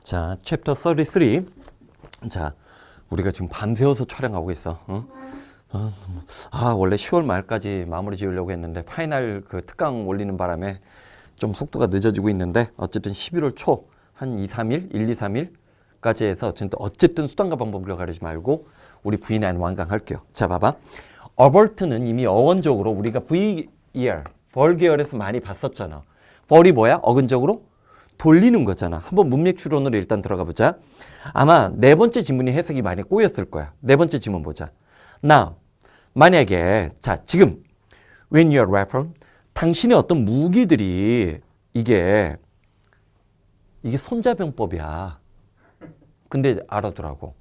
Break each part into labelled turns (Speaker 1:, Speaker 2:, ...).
Speaker 1: 자, 챕터 33. 자, 우리가 지금 밤새워서 촬영하고 있어. 원래 10월 말까지 마무리 지으려고 했는데 파이널 그 특강 올리는 바람에 좀 속도가 늦어지고 있는데 어쨌든 11월 초 한 2, 3일, 1, 2, 3일까지 해서 어쨌든 수단과 방법을 가리지 말고 우리 V9 완강할게요. 자, 봐봐. 어벌트는 이미 어원적으로 우리가 VER, 벌 계열에서 많이 봤었잖아. 벌이 뭐야? 어근적으로 돌리는 거잖아. 한번 문맥 추론으로 일단 들어가 보자. 아마 네 번째 지문이 해석이 많이 꼬였을 거야. 네 번째 지문 보자. Now, 만약에 자 지금 when your weapon, 당신의 어떤 무기들이 이게 손자병법이야. 근데 알아두라고.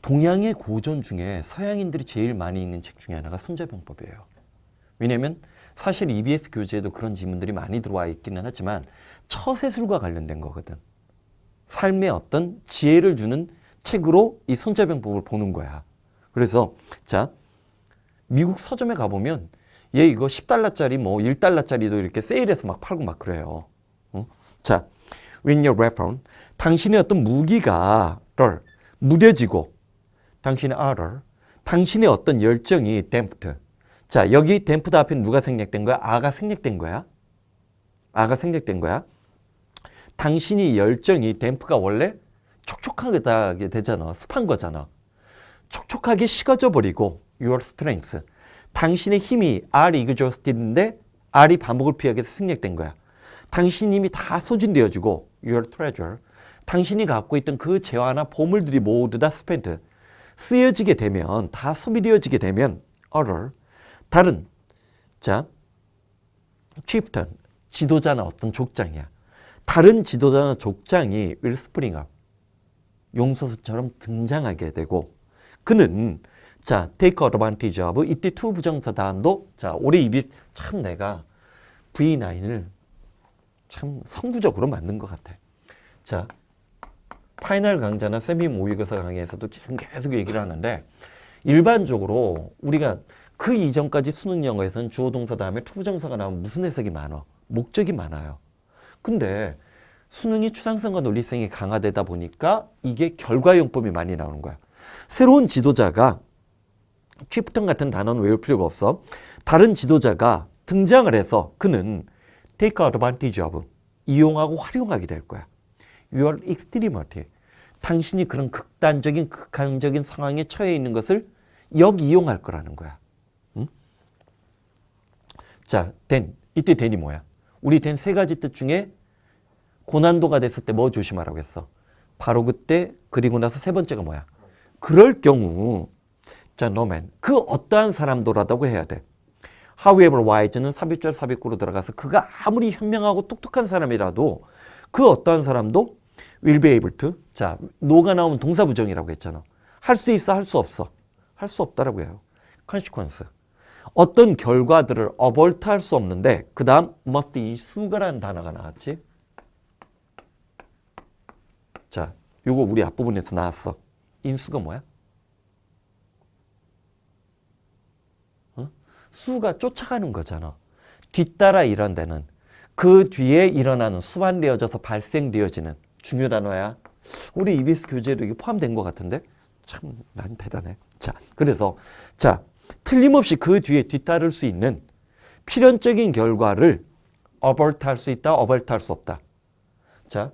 Speaker 1: 동양의 고전 중에 서양인들이 제일 많이 읽는 책 중에 하나가 손자병법이에요. 왜냐면 사실 EBS 교재에도 그런 지문들이 많이 들어와 있기는 하지만 처세술과 관련된 거거든. 삶의 어떤 지혜를 주는 책으로 이 손자병법을 보는 거야. 그래서 자, 미국 서점에 가보면 얘 이거 10달러짜리 뭐 1달러짜리도 이렇게 세일해서 막 팔고 막 그래요. 자, when your weapon, 당신의 어떤 무기가 무뎌지고 당신의 ardor, 당신의 어떤 열정이 damped. 자, 여기 damped 앞에 누가 생략된 거야? 아가 생략된 거야. 아가 생략된 거야. 당신이 열정이 damp가 원래 촉촉하게 되잖아. 습한 거잖아. 촉촉하게 식어져 버리고 your strength. 당신의 힘이 are exhausted인데 R이 반복을 피하기 위해서 생략된 거야. 당신 힘이 다 소진되어지고 your treasure. 당신이 갖고 있던 그 재화나 보물들이 모두 다 spent. 쓰여지게 되면, 다 소비되어지게 되면 other. 다른. 자, chieftain. 지도자나 어떤 족장이야. 다른 지도자나 족장이 will spring up. 용서수처럼 등장하게 되고 그는 자, take advantage of 이때 to 부정사 다음도 자, 올해 입이 참 내가 V9을 참 성구적으로 만든 것 같아. 자, 파이널 강좌나 세미 모의고사 강의에서도 지금 계속 얘기를 하는데 일반적으로 우리가 그 이전까지 수능 영어에서는 주어 동사 다음에 to 부정사가 나오면 무슨 해석이 많아? 목적이 많아요. 근데 수능이 추상성과 논리성이 강화되다 보니까 이게 결과용법이 많이 나오는 거야. 새로운 지도자가 chieftain 같은 단어는 외울 필요가 없어. 다른 지도자가 등장을 해서 그는 take advantage of, 이용하고 활용하게 될 거야. Your extremity, 당신이 그런 극단적인 극한적인 상황에 처해 있는 것을 역이용할 거라는 거야. 응? 자, then, 이때 then이 뭐야? 우리 then 세 가지 뜻 중에 고난도가 됐을 때 뭐 조심하라고 했어? 바로 그때, 그리고 나서 세 번째가 뭐야? 그럴 경우 자, no man, 그 어떠한 사람도라고 해야 돼. However wise는 삽입절 삽입구로 들어가서 그가 아무리 현명하고 똑똑한 사람이라도 그 어떠한 사람도 will be able to. 자, no가 나오면 동사 부정이라고 했잖아. 할 수 있어, 할 수 없어? 할 수 없다라고 해요. consequence. 어떤 결과들을 avert 할 수 없는데 그 다음 must, 이 수가라는 단어가 나왔지. 자, 요거 우리 앞부분에서 나왔어. 인수가 뭐야? 수가 쫓아가는 거잖아. 뒤따라 이런 데는 그 뒤에 일어나는 수반되어져서 발생되어지는 중요 단어야. 우리 EBS 교재도 이게 포함된 것 같은데 참 난 대단해. 자, 그래서 자, 틀림없이 그 뒤에 뒤따를 수 있는 필연적인 결과를 avert 할 수 있다, avert 할 수 없다. 자,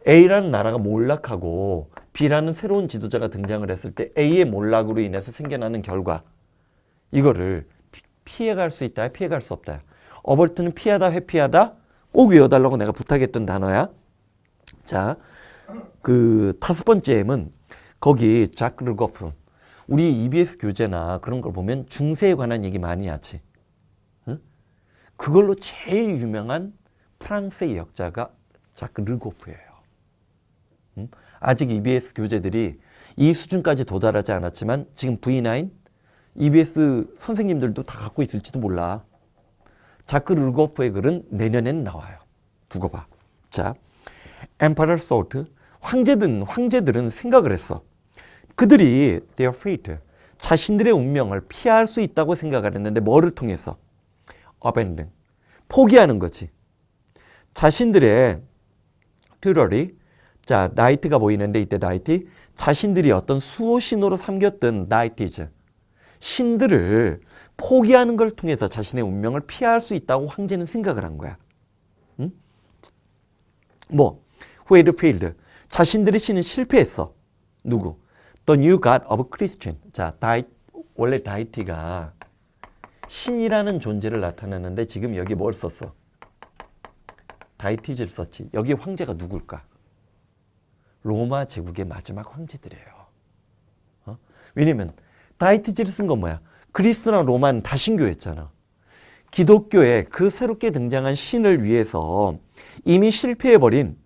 Speaker 1: A라는 나라가 몰락하고 B라는 새로운 지도자가 등장을 했을 때 A의 몰락으로 인해서 생겨나는 결과, 이거를 피해갈 수 있다, 피해갈 수 없다. 어벌트는 피하다, 회피하다 꼭 외워달라고 내가 부탁했던 단어야. 자, 그 5번째 M은 거기 자크 르고프. 우리 EBS 교재나 그런 걸 보면 중세에 관한 얘기 많이 하지. 응? 그걸로 제일 유명한 프랑스의 역자가 자크 르고프예요. 응? 아직 EBS 교재들이 이 수준까지 도달하지 않았지만 지금 V9 EBS 선생님들도 다 갖고 있을지도 몰라. 자크 르고프의 글은 내년에는 나와요. 두고 봐. 자, Emperor thought, 황제들은 생각을 했어. 그들이 their fate, 자신들의 운명을 피할 수 있다고 생각을 했는데 뭐를 통해서? abandon, 포기하는 거지. 자신들의 tutelary, 자, 나이트가 보이는데 이때 나이트 자신들이 어떤 수호신으로 삼겼던 나이티즈 신들을 포기하는 걸 통해서 자신의 운명을 피할 수 있다고 황제는 생각을 한 거야. 응? 뭐 who had failed 자신들의 신은 실패했어. 누구? The new god of Christian. 자, 원래 다이티가 신이라는 존재를 나타내는데 지금 여기 뭘 썼어? 다이티즈를 썼지. 여기 황제가 누굴까? 로마 제국의 마지막 황제들이에요. 왜냐면 다이티즈를 쓴 건 뭐야? 그리스나 로마는 다신교였잖아. 기독교의 그 새롭게 등장한 신을 위해서 이미 실패해버린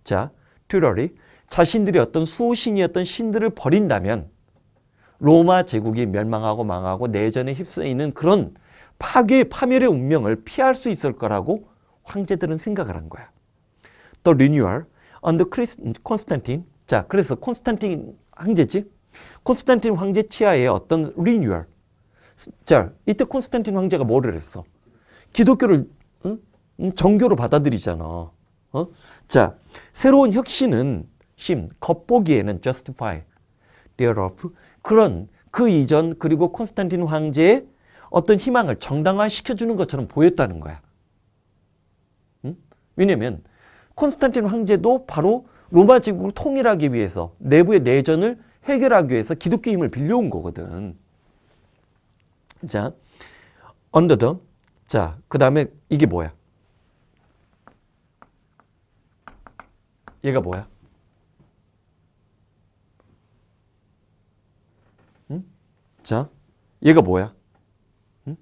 Speaker 1: 자, 튜러리 자신들이 어떤 수호신이었던 신들을 버린다면 로마 제국이 멸망하고 망하고 내전에 휩싸이는 그런 파멸의 운명을 피할 수 있을 거라고 황제들은 생각을 한 거야. The renewal under Constantine. 자, 그래서 콘스탄틴 황제지? 콘스탄틴 황제 치하의 어떤 renewal. 자, 이때 콘스탄틴 황제가 뭐를 했어? 기독교를 정교로 받아들이잖아. 자, 새로운 혁신은 겉보기에는 justify thereof 그런 그 이전 그리고 콘스탄틴 황제의 어떤 희망을 정당화시켜주는 것처럼 보였다는 거야. 왜냐면 콘스탄틴 황제도 바로 로마 제국을 통일하기 위해서 내부의 내전을 해결하기 위해서 기독교 힘을 빌려온 거거든. 자, under the 자, 그 다음에 이게 뭐야? 얘가 뭐야? 응? 자, 얘가 뭐야? 응?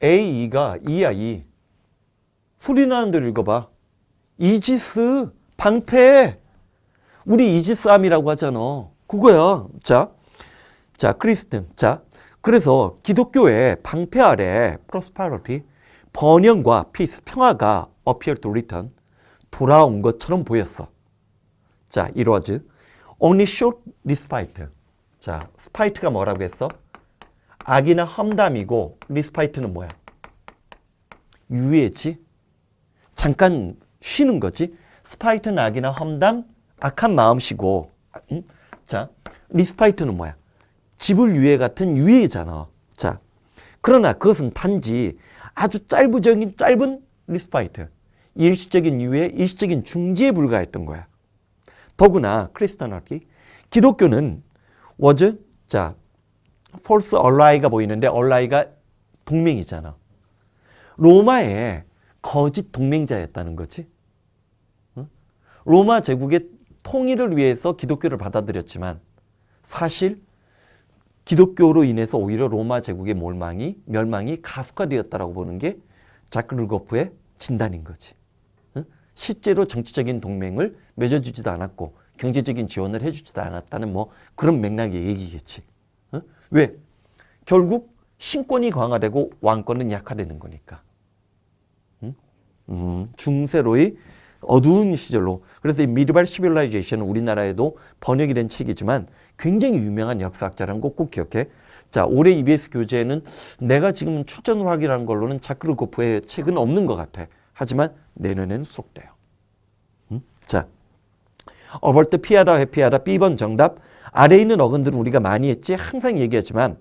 Speaker 1: A가 E야, E. 소리 나는 대로 읽어봐. 이지스, 방패. 우리 이지스함이라고 하잖아. 그거야. 자, 크리스튼. 자, 그래서 기독교의 방패 아래 prosperity, 번영과 peace, 평화가 appear to return, 돌아온 것처럼 보였어. 자, it was only short respite. 자, spite가 뭐라고 했어? 악이나 험담이고 respite는 뭐야? 유예지. 잠깐 쉬는 거지. spite는 악이나 험담, 악한 마음씨고. 자, respite는 뭐야? 지불유예 같은 유예잖아. 자, 그러나 그것은 단지 아주 짧은 respite. 일시적인 유예, 일시적인 중지에 불과했던 거야. 더구나 크리스티아니티, 기독교는 was 자, false ally가 보이는데 ally가 동맹이잖아. 로마의 거짓 동맹자였다는 거지. 로마 제국의 통일을 위해서 기독교를 받아들였지만 사실 기독교로 인해서 오히려 로마 제국의 멸망이 가속화되었다라고 보는 게 자크 르고프의 진단인 거지. 실제로 정치적인 동맹을 맺어주지도 않았고 경제적인 지원을 해주지도 않았다는 뭐 그런 맥락의 얘기겠지. 왜? 결국 신권이 강화되고 왕권은 약화되는 거니까. 중세로의 어두운 시절로. 그래서 이 미드발 시빌라이제이션은 우리나라에도 번역이 된 책이지만 굉장히 유명한 역사학자라는 거 꼭 기억해. 자, 올해 EBS 교재에는 내가 지금 출전을 확인한 걸로는 자크 르고프의 책은 없는 것 같아. 하지만 내년에는 수록돼요. 자, 어벌트 피하다 회피하다 B번 정답. 아래에 있는 어근들은 우리가 많이 했지. 항상 얘기하지만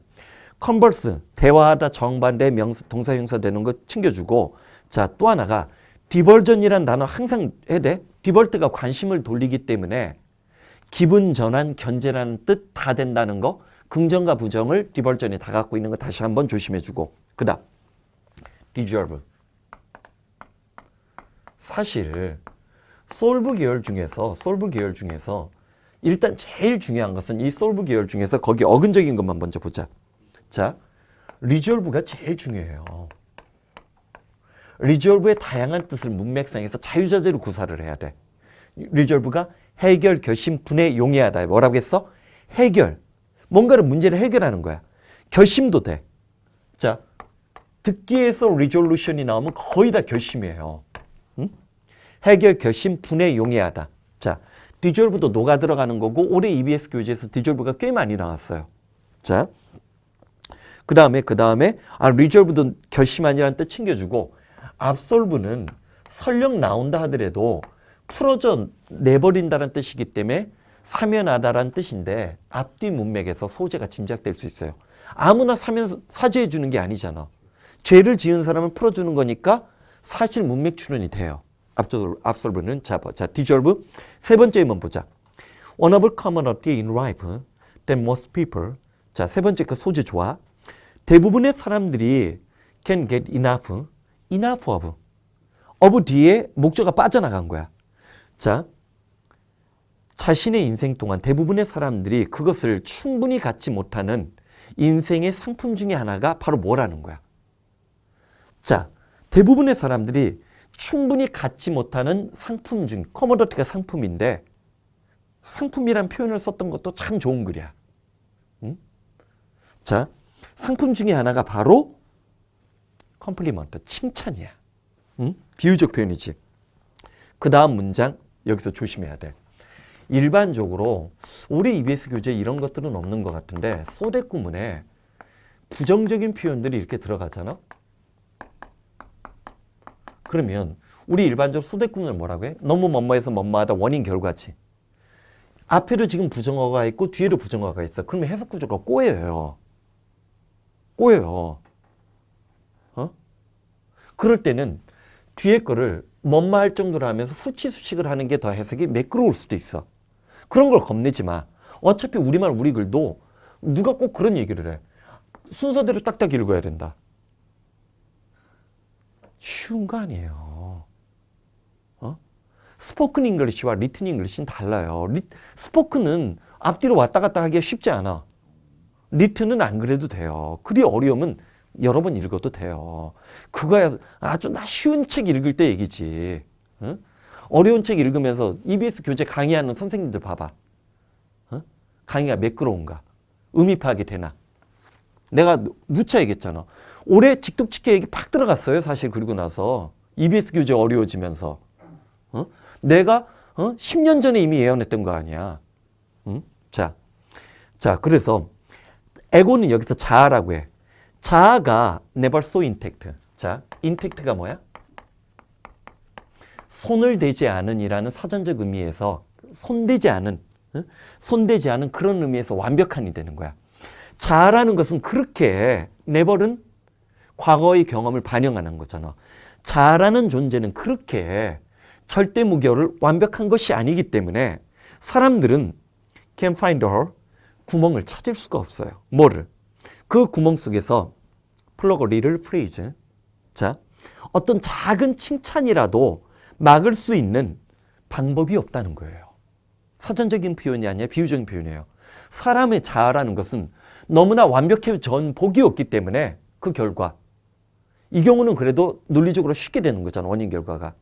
Speaker 1: 컨버스 대화하다 정반대 명사 동사 형사 되는 거 챙겨주고. 자, 또 하나가 디벌전이라는 단어 항상 해야 돼. 디벌트가 관심을 돌리기 때문에 기분 전환, 견제라는 뜻 다 된다는 거. 긍정과 부정을 디벌전이 다 갖고 있는 거 다시 한번 조심해주고. 그 다음 deserve. 사실 솔브 계열 중에서 일단 제일 중요한 것은 이 솔브 계열 중에서 거기 어근적인 것만 먼저 보자. 자, resolve가 제일 중요해요. resolve의 다양한 뜻을 문맥상에서 자유자재로 구사를 해야 돼. resolve가 해결, 결심, 분해, 용해하다. 뭐라고 했어? 해결. 뭔가를 문제를 해결하는 거야. 결심도 돼. 자, 듣기에서 resolution이 나오면 거의 다 결심이에요. 해결, 결심, 분해, 용해하다. 자, dissolve도 녹아 들어가는 거고 올해 EBS 교재에서 dissolve가 꽤 많이 나왔어요. 자, 그 다음에 resolve도 결심 아니라는 뜻 챙겨주고 absolve는 설령 나온다 하더라도 풀어져 내버린다는 뜻이기 때문에 사면하다라는 뜻인데 앞뒤 문맥에서 소재가 짐작될 수 있어요. 아무나 사죄해 주는 게 아니잖아. 죄를 지은 사람을 풀어주는 거니까 사실 문맥 추론이 돼요. absolve는 자, deserve. 세 번째 한번 보자. One of the commonality in life that most people. 자, 세 번째 그 소재 좋아. 대부분의 사람들이 can get enough of 뒤에 목적어가 빠져나간 거야. 자, 자신의 인생 동안 대부분의 사람들이 그것을 충분히 갖지 못하는 인생의 상품 중에 하나가 바로 뭐라는 거야. 자, 대부분의 사람들이 충분히 갖지 못하는 상품 중, 커머더티가 상품인데 상품이란 표현을 썼던 것도 참 좋은 글이야. 응? 자, 상품 중에 하나가 바로 컴플리먼트, 칭찬이야. 응? 비유적 표현이지. 그 다음 문장 여기서 조심해야 돼. 일반적으로 우리 EBS 교재에 이런 것들은 없는 것 같은데 소댓 구문에 부정적인 표현들이 이렇게 들어가잖아. 그러면 우리 일반적으로 소댓 구문을 뭐라고 해? 너무 뭐뭐해서 뭐뭐하다 원인 결과지. 앞에도 지금 부정어가 있고 뒤에도 부정어가 있어. 그러면 해석 구조가 꼬여요. 그럴 때는 뒤에 거를 뭐뭐할 정도로 하면서 후치수식을 하는 게 더 해석이 매끄러울 수도 있어. 그런 걸 겁내지 마. 어차피 우리말 우리 글도 누가 꼭 그런 얘기를 해. 순서대로 딱딱 읽어야 된다. 쉬운 거 아니에요. 스포큰 잉글리시와 리튼 잉글리시는 달라요. 스포큰은 앞뒤로 왔다 갔다 하기가 쉽지 않아. 리튼은 안 그래도 돼요. 글이 어려우면 여러 번 읽어도 돼요. 그거야 아주 쉬운 책 읽을 때 얘기지. 응? 어려운 책 읽으면서 EBS 교재 강의하는 선생님들 봐봐. 강의가 매끄러운가? 의미 파악이 되나? 내가 누차 얘기했잖아. 올해 직독치기 얘기 팍 들어갔어요. 사실 그리고 나서 EBS 교재 어려워지면서. 내가 10년 전에 이미 예언했던 거 아니야. 자, 그래서 에고는 여기서 자아라고 해. 자아가 never so intact. 자, intact가 뭐야? 손을 대지 않은이라는 사전적 의미에서 손대지 않은 그런 의미에서 완벽한이 되는 거야. 자아라는 것은 그렇게 never은 과거의 경험을 반영하는 거잖아. 자아라는 존재는 그렇게 절대 무결을 완벽한 것이 아니기 때문에 사람들은 can find her 구멍을 찾을 수가 없어요. 뭐를? 그 구멍 속에서 plug a little phrase. 자, 어떤 작은 칭찬이라도 막을 수 있는 방법이 없다는 거예요. 사전적인 표현이 아니라 비유적인 표현이에요. 사람의 자아라는 것은 너무나 완벽해진 복이 없기 때문에 그 결과. 이 경우는 그래도 논리적으로 쉽게 되는 거잖아. 원인 결과가.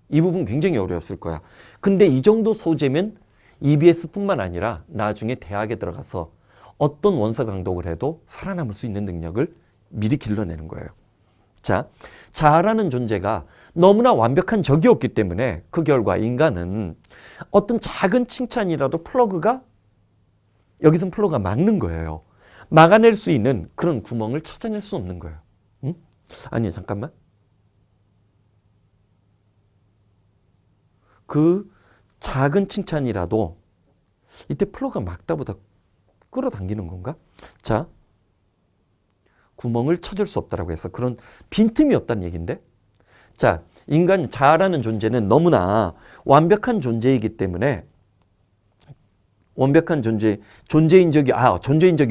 Speaker 1: 이 부분 굉장히 어려웠을 거야. 근데 이 정도 소재면 EBS뿐만 아니라 나중에 대학에 들어가서 어떤 원서 강독을 해도 살아남을 수 있는 능력을 미리 길러내는 거예요. 자, 자아라는 존재가 너무나 완벽한 적이 없기 때문에 그 결과 인간은 어떤 작은 칭찬이라도 여기선 플러그가 막는 거예요. 막아낼 수 있는 그런 구멍을 찾아낼 수 없는 거예요. 응? 아니, 잠깐만. 그 작은 칭찬이라도 이때 플러그가 막다보다 끌어당기는 건가? 자, 구멍을 찾을 수 없다라고 해서 그런 빈틈이 없다는 얘기인데. 자, 인간 자아라는 존재는 너무나 완벽한 존재이기 때문에 완벽한 존재인 적이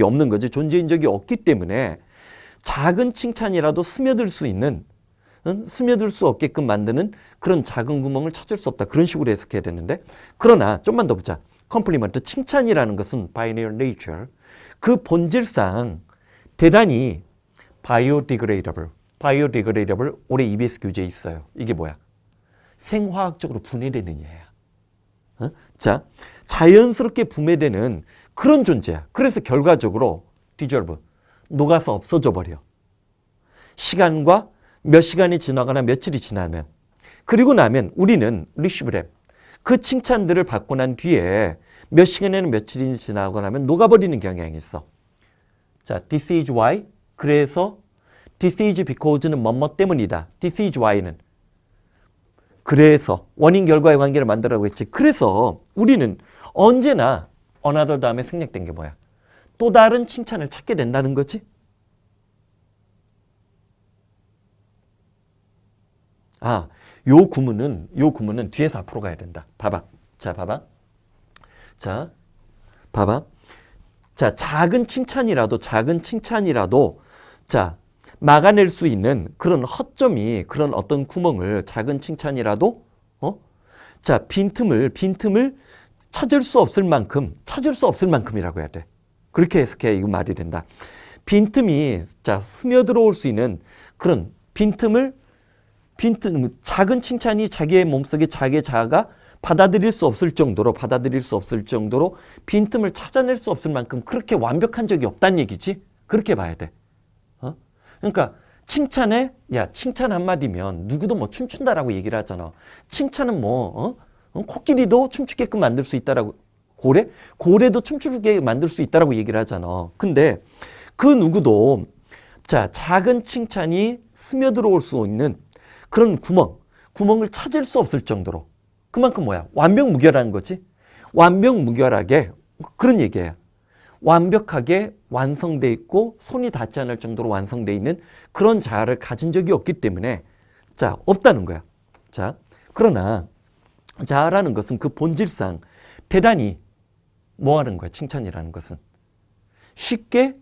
Speaker 1: 없는 거지. 존재인 적이 없기 때문에 작은 칭찬이라도 스며들 수 없게끔 만드는 그런 작은 구멍을 찾을 수 없다. 그런 식으로 해석해야 되는데, 그러나 좀만 더 보자. 컴플리먼트, 칭찬이라는 것은 by their nature, 그 본질상 대단히 biodegradable 올해 EBS 교재에 있어요. 이게 뭐야? 생화학적으로 분해되는 얘야. 자, 자연스럽게 분해되는 그런 존재야. 그래서 결과적으로 dissolve, 녹아서 없어져 버려. 시간과 몇 시간이 지나거나 며칠이 지나면, 그리고 나면 우리는 receive 그 칭찬들을 받고 난 뒤에 몇 시간이나 며칠이 지나고 나면 녹아버리는 경향이 있어. 자, this is why. 그래서 this is because는 뭐뭐 때문이다. this is why는 그래서 원인 결과의 관계를 만들라고 했지. 그래서 우리는 언제나 another 다음에 생략된 게 뭐야? 또 다른 칭찬을 찾게 된다는 거지. 아, 요 구문은 뒤에서 앞으로 가야 된다. 봐봐. 자, 봐봐. 자, 봐봐. 자, 작은 칭찬이라도, 자, 막아낼 수 있는 그런 허점이, 그런 어떤 구멍을 작은 칭찬이라도, 자, 빈틈을 찾을 수 없을 만큼이라고 해야 돼. 그렇게 해석해야 이거 말이 된다. 빈틈이, 자, 스며들어올 수 있는 그런 빈틈, 작은 칭찬이 자기의 몸속에 자기의 자아가 받아들일 수 없을 정도로 빈틈을 찾아낼 수 없을 만큼 그렇게 완벽한 적이 없다는 얘기지. 그렇게 봐야 돼. 그러니까 칭찬 한마디면 누구도 뭐 춤춘다라고 얘기를 하잖아. 칭찬은 코끼리도 춤추게끔 만들 수 있다라고, 고래도 춤추게 만들 수 있다라고 얘기를 하잖아. 근데 그 누구도, 자, 작은 칭찬이 스며들어올 수 있는 그런 구멍을 찾을 수 없을 정도로, 그만큼 뭐야? 완벽무결한 거지. 완벽무결하게, 그런 얘기예요. 완벽하게 완성돼 있고 손이 닿지 않을 정도로 완성돼 있는 그런 자아를 가진 적이 없기 때문에, 자, 없다는 거야. 자, 그러나 자아라는 것은 그 본질상 대단히 뭐 하는 거야? 칭찬이라는 것은 쉽게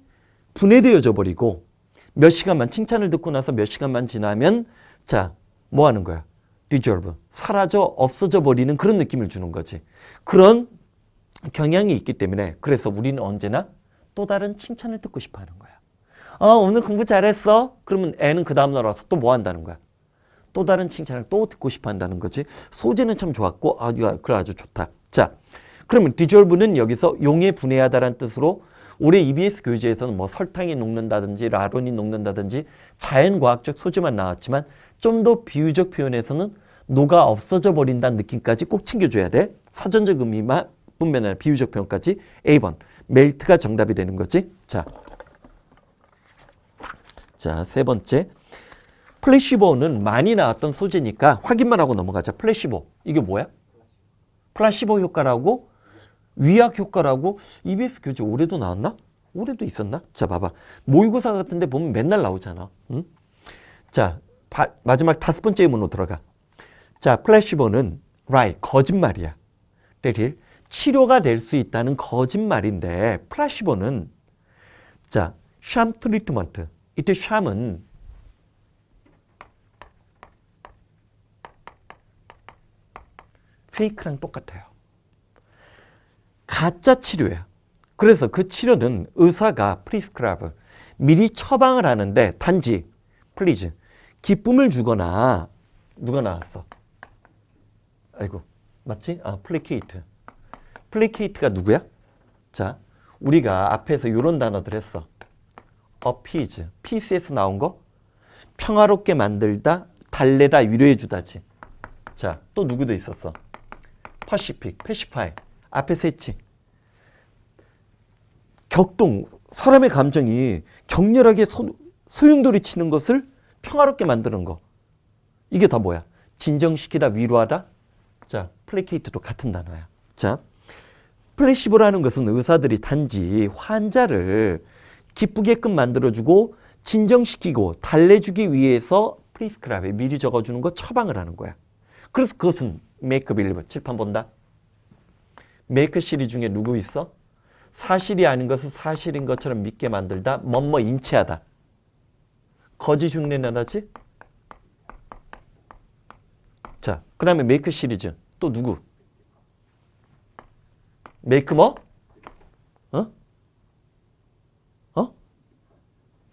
Speaker 1: 분해되어져 버리고, 몇 시간만 칭찬을 듣고 나서 몇 시간만 지나면, 자, 뭐 하는 거야? dissolve, 사라져 없어져 버리는 그런 느낌을 주는 거지. 그런 경향이 있기 때문에, 그래서 우리는 언제나 또 다른 칭찬을 듣고 싶어 하는 거야. 오늘 공부 잘했어? 그러면 애는 그 다음날 와서 또 뭐 한다는 거야? 또 다른 칭찬을 또 듣고 싶어 한다는 거지. 소재는 참 좋았고, 그래, 아주 좋다. 자, 그러면 dissolve는 여기서 용해 분해하다라는 뜻으로 올해 EBS 교재에서는 뭐 설탕이 녹는다든지 라론이 녹는다든지 자연과학적 소재만 나왔지만 좀 더 비유적 표현에서는 녹아 없어져 버린다는 느낌까지 꼭 챙겨줘야 돼. 사전적 의미만 뿐만 아니라 비유적 표현까지. A번 멜트가 정답이 되는 거지. 자, 세 번째. 플래시보는 많이 나왔던 소재니까 확인만 하고 넘어가자. 플래시보. 이게 뭐야? 플라시보 효과라고, 위약 효과라고 EBS 교재 올해도 나왔나? 올해도 있었나? 자, 봐봐. 모의고사 같은 데 보면 맨날 나오잖아. 응? 자, 마지막 5번째 문으로 들어가. 자, 플래시보는 거짓말이야. 치료가 될 수 있다는 거짓말인데, 플라시보는, 자, 샴 트리트먼트. 이때 샴은 페이크랑 똑같아요. 가짜 치료야. 그래서 그 치료는 의사가 프리스크라브, 미리 처방을 하는데, 단지 플리즈, 기쁨을 주거나, 누가 나왔어? 아이고, 맞지? 플리케이트. 플리케이트가 누구야? 자, 우리가 앞에서 이런 단어들 했어. appease, PC에서 나온 거? 평화롭게 만들다, 달래다, 위로해주다지. 자, 또 누구도 있었어? pacific, pacify. 앞에서 했지. 격동, 사람의 감정이 격렬하게 소용돌이 치는 것을 평화롭게 만드는 거. 이게 다 뭐야? 진정시키다, 위로하다. 자, 플래케이트도 같은 단어야. 자, 플래시보라는 것은 의사들이 단지 환자를 기쁘게끔 만들어주고 진정시키고 달래주기 위해서 프리스크라브에 미리 적어주는 거, 처방을 하는 거야. 그래서 그것은 메이크 빌리브. 칠판 본다. 메이크 시리즈 중에 누구 있어? 사실이 아닌 것을 사실인 것처럼 믿게 만들다, 뭐뭐 인치하다. 거짓 흉내 내다지? 자, 그 다음에 메이크 시리즈. 또 누구? 메이크 뭐?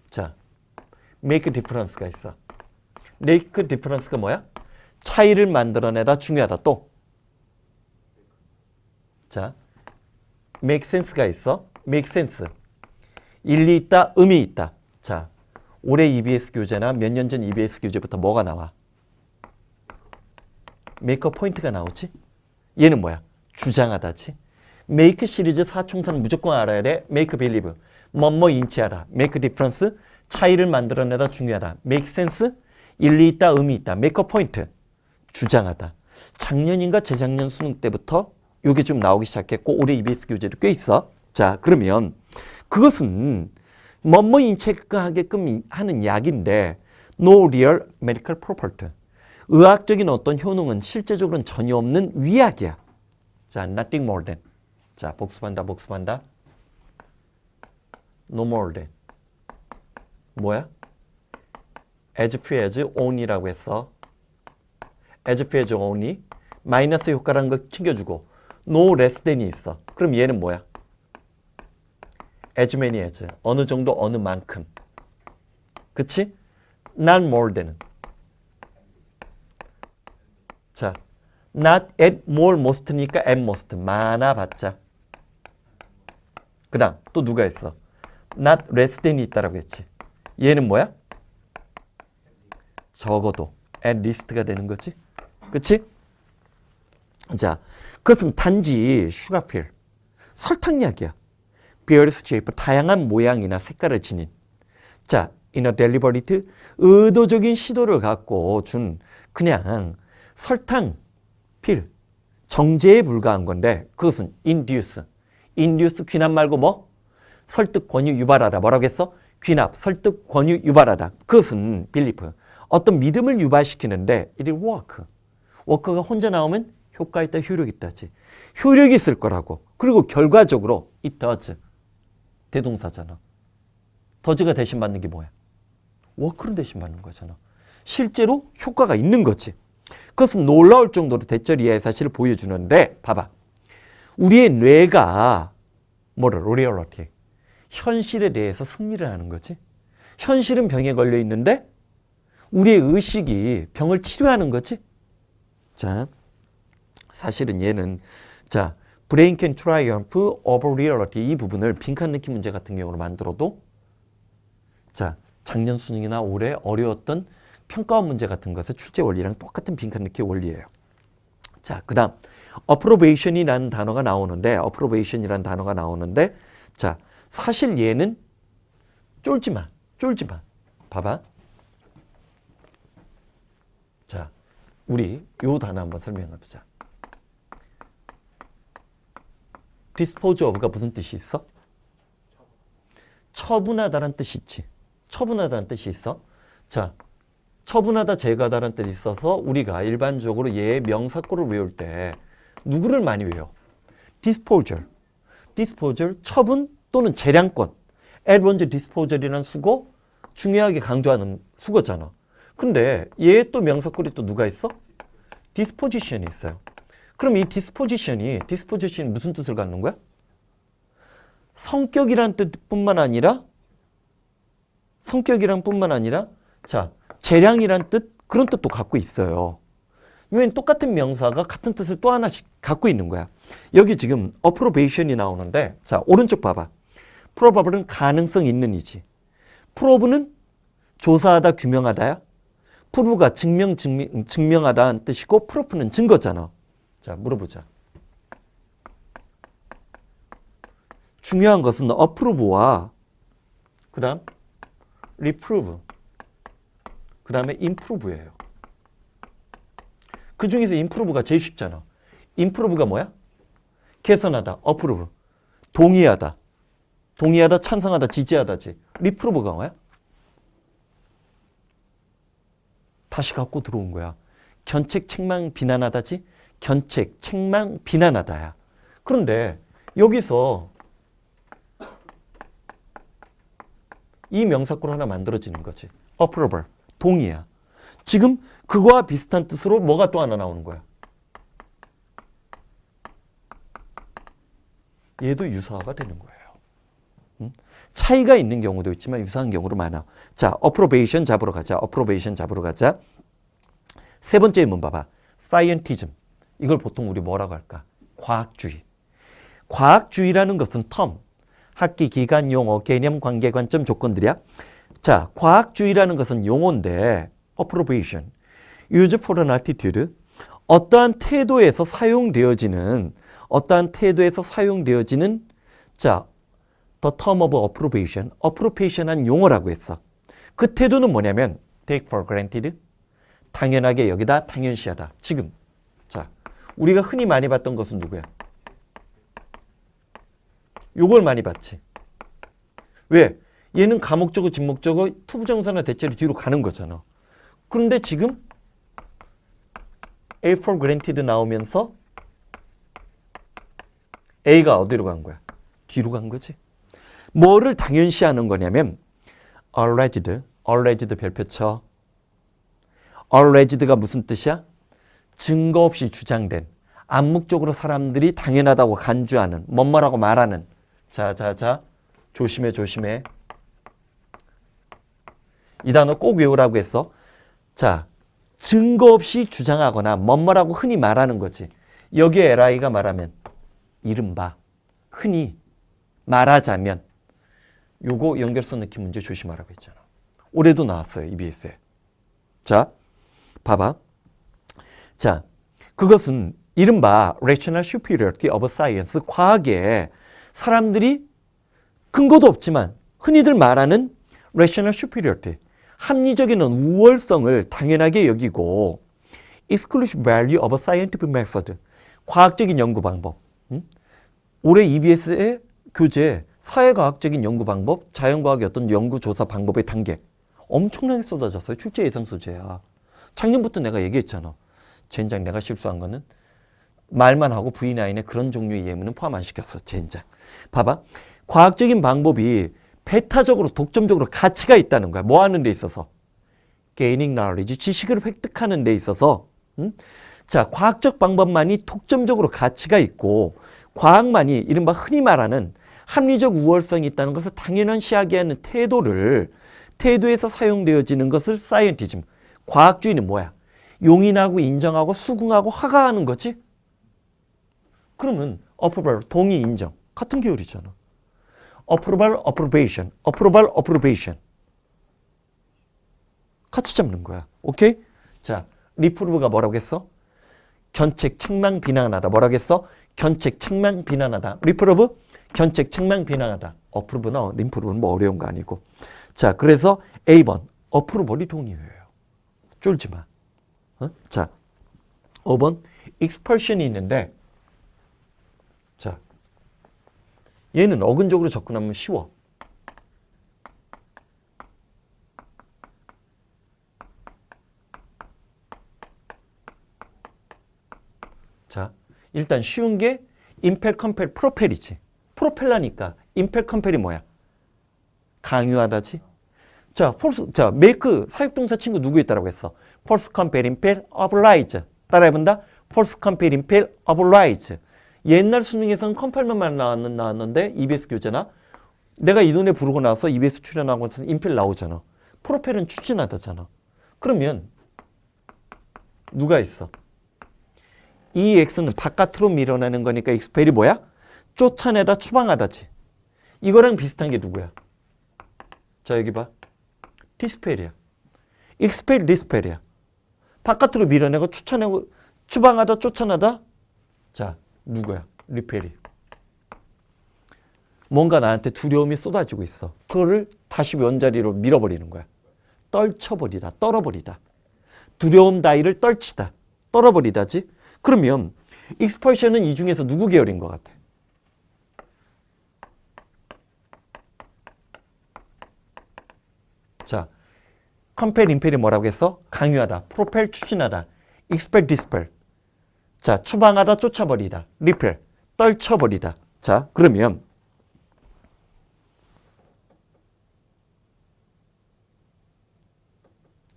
Speaker 1: 자, 메이크 디퍼런스가 있어. 메이크 디퍼런스가 뭐야? 차이를 만들어내다, 중요하다. 또. 자, make sense가 있어. make sense. 일리 있다, 의미 있다. 자, 올해 EBS 교재나 몇 년 전 EBS 교재부터 뭐가 나와? make a point가 나오지? 얘는 뭐야? 주장하다지. make 시리즈 사총사는 무조건 알아야 돼. make believe. 뭐뭐 인치하다. make difference. 차이를 만들어내다, 중요하다. make sense. 일리 있다, 의미 있다. make a point. 주장하다. 작년인가 재작년 수능 때부터 요게 좀 나오기 시작했고 올해 EBS 교재도 꽤 있어. 자, 그러면 그것은 뭐뭐 인체하게끔 하는 약인데 no real medical property. 의학적인 어떤 효능은 실제적으로는 전혀 없는 위약이야. 자, nothing more than. 자, 복습한다. no more than. 뭐야? as few as only라고 했어. as few as only. 마이너스 효과라는 거 챙겨주고 no less than이 있어. 그럼 얘는 뭐야? as many as. 어느 정도 어느 만큼. 그치? not more than. 자, not at more most니까 at most. 많아봤자. 그 다음 또 누가 있어? not less than이 있다라고 했지. 얘는 뭐야? 적어도 at least가 되는 거지. 그치? 자, 그것은 단지 슈가필, 설탕약이야. various shape, 다양한 모양이나 색깔을 지닌. 자, in a deliberate, 의도적인 시도를 갖고 준 그냥 설탕, 필, 정제에 불과한 건데 그것은 induce. induce 귀납 말고 뭐? 설득, 권유, 유발하다. 뭐라고 했어? 귀납, 설득, 권유, 유발하다. 그것은 belief. 어떤 믿음을 유발시키는데 it will work. 워크가 혼자 나오면 효과 있다, 효력 있다지. 효력이 있을 거라고. 그리고 결과적으로 it does. 대동사잖아. does가 대신 받는 게 뭐야? 워크를 대신 받는 거잖아. 실제로 효과가 있는 거지. 그것은 놀라울 정도로 대처리의 사실을 보여주는데 봐봐. 우리의 뇌가 뭐를? reality. 현실에 대해서 승리를 하는 거지. 현실은 병에 걸려 있는데 우리의 의식이 병을 치료하는 거지. 자, 사실은 얘는 자, brain can triumph over reality 이 부분을 빈칸 넣기 문제 같은 경우로 만들어도 자, 작년 수능이나 올해 어려웠던 평가원 문제 같은 것의 출제 원리랑 똑같은 빈칸 넣기 원리예요. 자, 그 다음 approbation이라는 단어가 나오는데 approbation이라는 단어가 나오는데 자, 사실 얘는 쫄지 마. 봐봐. 자, 우리 요 단어 한번 설명해보자. dispose of가 무슨 뜻이 있어? 처분하다란 뜻이 있지. 처분하다는 뜻이 있어. 자, 처분하다, 제거하다라는 뜻이 있어서 우리가 일반적으로 얘의 명사구를 외울 때 누구를 많이 외워? disposal, 처분 또는 재량권. advantage disposal이라는 수고, 중요하게 강조하는 수거잖아. 근데 얘 또 명사구리 또 누가 있어? disposition이 있어요. 그럼 이 disposition이 무슨 뜻을 갖는 거야? 성격이란 뜻뿐만 아니라 자, 재량이란 뜻, 그런 뜻도 갖고 있어요. 이건 똑같은 명사가 같은 뜻을 또 하나씩 갖고 있는 거야. 여기 지금 approbation이 나오는데 자, 오른쪽 봐봐. probable은 가능성 있는이지. prove는 조사하다, 규명하다야. prove가 증명하다는 뜻이고 proof는 증거잖아. 자, 물어보자. 중요한 것은 approve와 그 다음 reprove 그 다음에 improve예요. 그 중에서 improve가 제일 쉽잖아. improve가 뭐야? 개선하다, approve. 동의하다, 찬성하다, 지지하다지. reprove가 뭐야? 다시 갖고 들어온 거야. 견책, 책망, 비난하다지. 견책, 책망, 비난하다야. 그런데 여기서 이 명사구로 하나 만들어지는 거지. approval, 동의야. 지금 그거와 비슷한 뜻으로 뭐가 또 하나 나오는 거야. 얘도 유사화가 되는 거예요. 차이가 있는 경우도 있지만 유사한 경우도 많아. 자, approbation 잡으러 가자. 세 번째 의문 봐봐. scientism. 이걸 보통 우리 뭐라고 할까? 과학주의. 과학주의라는 것은 term, 학기, 기간, 용어, 개념, 관계, 관점, 조건들이야. 자, 과학주의라는 것은 용어인데 approbation, use for an attitude, 어떠한 태도에서 사용되어지는 자, the term of approbation한 용어라고 했어. 그 태도는 뭐냐면 take for granted, 당연하게 여기다 당연시하다. 지금 자, 우리가 흔히 많이 봤던 것은 누구야? 요걸 많이 봤지. 왜? 얘는 가목적어, 진목적어, 투부정사나 대체로 뒤로 가는 거잖아. 그런데 지금 A for granted 나오면서 A가 어디로 간 거야? 뒤로 간 거지. 뭐를 당연시하는 거냐면 alleged 별표 쳐. alleged가 무슨 뜻이야? 증거 없이 주장된, 암묵적으로 사람들이 당연하다고 간주하는, 뭐뭐라고 말하는. 자, 조심해. 이 단어 꼭 외우라고 했어. 자, 증거 없이 주장하거나 뭐뭐라고 흔히 말하는 거지. 여기에 LI가 말하면 이른바 흔히 말하자면 요거 연결성 느낌 문제 조심하라고 했잖아. 올해도 나왔어요. EBS에. 자, 봐봐. 자, 그것은 이른바 rational superiority of science, 과학에 사람들이 근거도 없지만 흔히들 말하는 rational superiority, 합리적인 우월성을 당연하게 여기고 exclusive value of scientific method, 과학적인 연구 방법. 올해 EBS의 교재 사회과학적인 연구 방법, 자연과학의 어떤 연구조사 방법의 단계 엄청나게 쏟아졌어요. 출제 예상 소재야. 작년부터 내가 얘기했잖아. 젠장 내가 실수한 거는 말만 하고 V9에 그런 종류의 예문은 포함 안 시켰어. 젠장. 봐봐. 과학적인 방법이 배타적으로 독점적으로 가치가 있다는 거야. 뭐 하는 데 있어서? gaining knowledge, 지식을 획득하는 데 있어서. 자, 과학적 방법만이 독점적으로 가치가 있고 과학만이 이른바 흔히 말하는 합리적 우월성이 있다는 것을 당연시하게 하는 태도에서 사용되어지는 것을 사이언티즘, 과학주의는 뭐야? 용인하고 인정하고 수긍하고 허가하는 거지? 그러면 approval, 동의, 인정 같은 계열이잖아. approval, approbation 같이 잡는 거야. 오케이? 자, reprove가 뭐라고 했어? 견책, 책망, 비난하다. 뭐라고 했어? 견책, 책망, 비난하다. reprove, 견책, 책망, 비난하다. approve나 reprove는 뭐 어려운 거 아니고. 자, 그래서 A번 approval이 동의어예요. 쫄지 마. 자, 5번 expulsion이 있는데, 자, 얘는 어근적으로 접근하면 쉬워. 자, 일단 쉬운 게 impel, compel, propel이지. 프로펠러니까 impel, compel이 뭐야? 강요하다지. 자, false, 자, make 사역동사 친구 누구 있다라고 했어? false, compel, impel, oblige. 따라해본다. false, compel, impel, oblige. 옛날 수능에서는 compel만 나왔는데 EBS 교재나 내가 이 눈에 부르고 나서 EBS 출연하고 나서 impel 나오잖아. propel은 추진하다잖아. 그러면 누가 있어? 이 X는 바깥으로 밀어내는 거니까 expel이 뭐야? 쫓아내다, 추방하다지. 이거랑 비슷한 게 누구야? 자, 여기 봐. 디스펠이야. expel, dispel이야. 바깥으로 밀어내고 추천하고 추방하다, 쫓아내다. 자, 누구야? repel이. 뭔가 나한테 두려움이 쏟아지고 있어. 그거를 다시 원자리로 밀어버리는 거야. 떨쳐버리다, 떨어버리다. 두려움 따위를 떨치다, 떨어버리다지. 그러면 expulsion은 이 중에서 누구 계열인 것 같아? 자, compel, impel이 뭐라고 했어? 강요하다, propel, 추진하다, expel, dispel. 자, 추방하다, 쫓아버리다, repel, 떨쳐버리다. 자, 그러면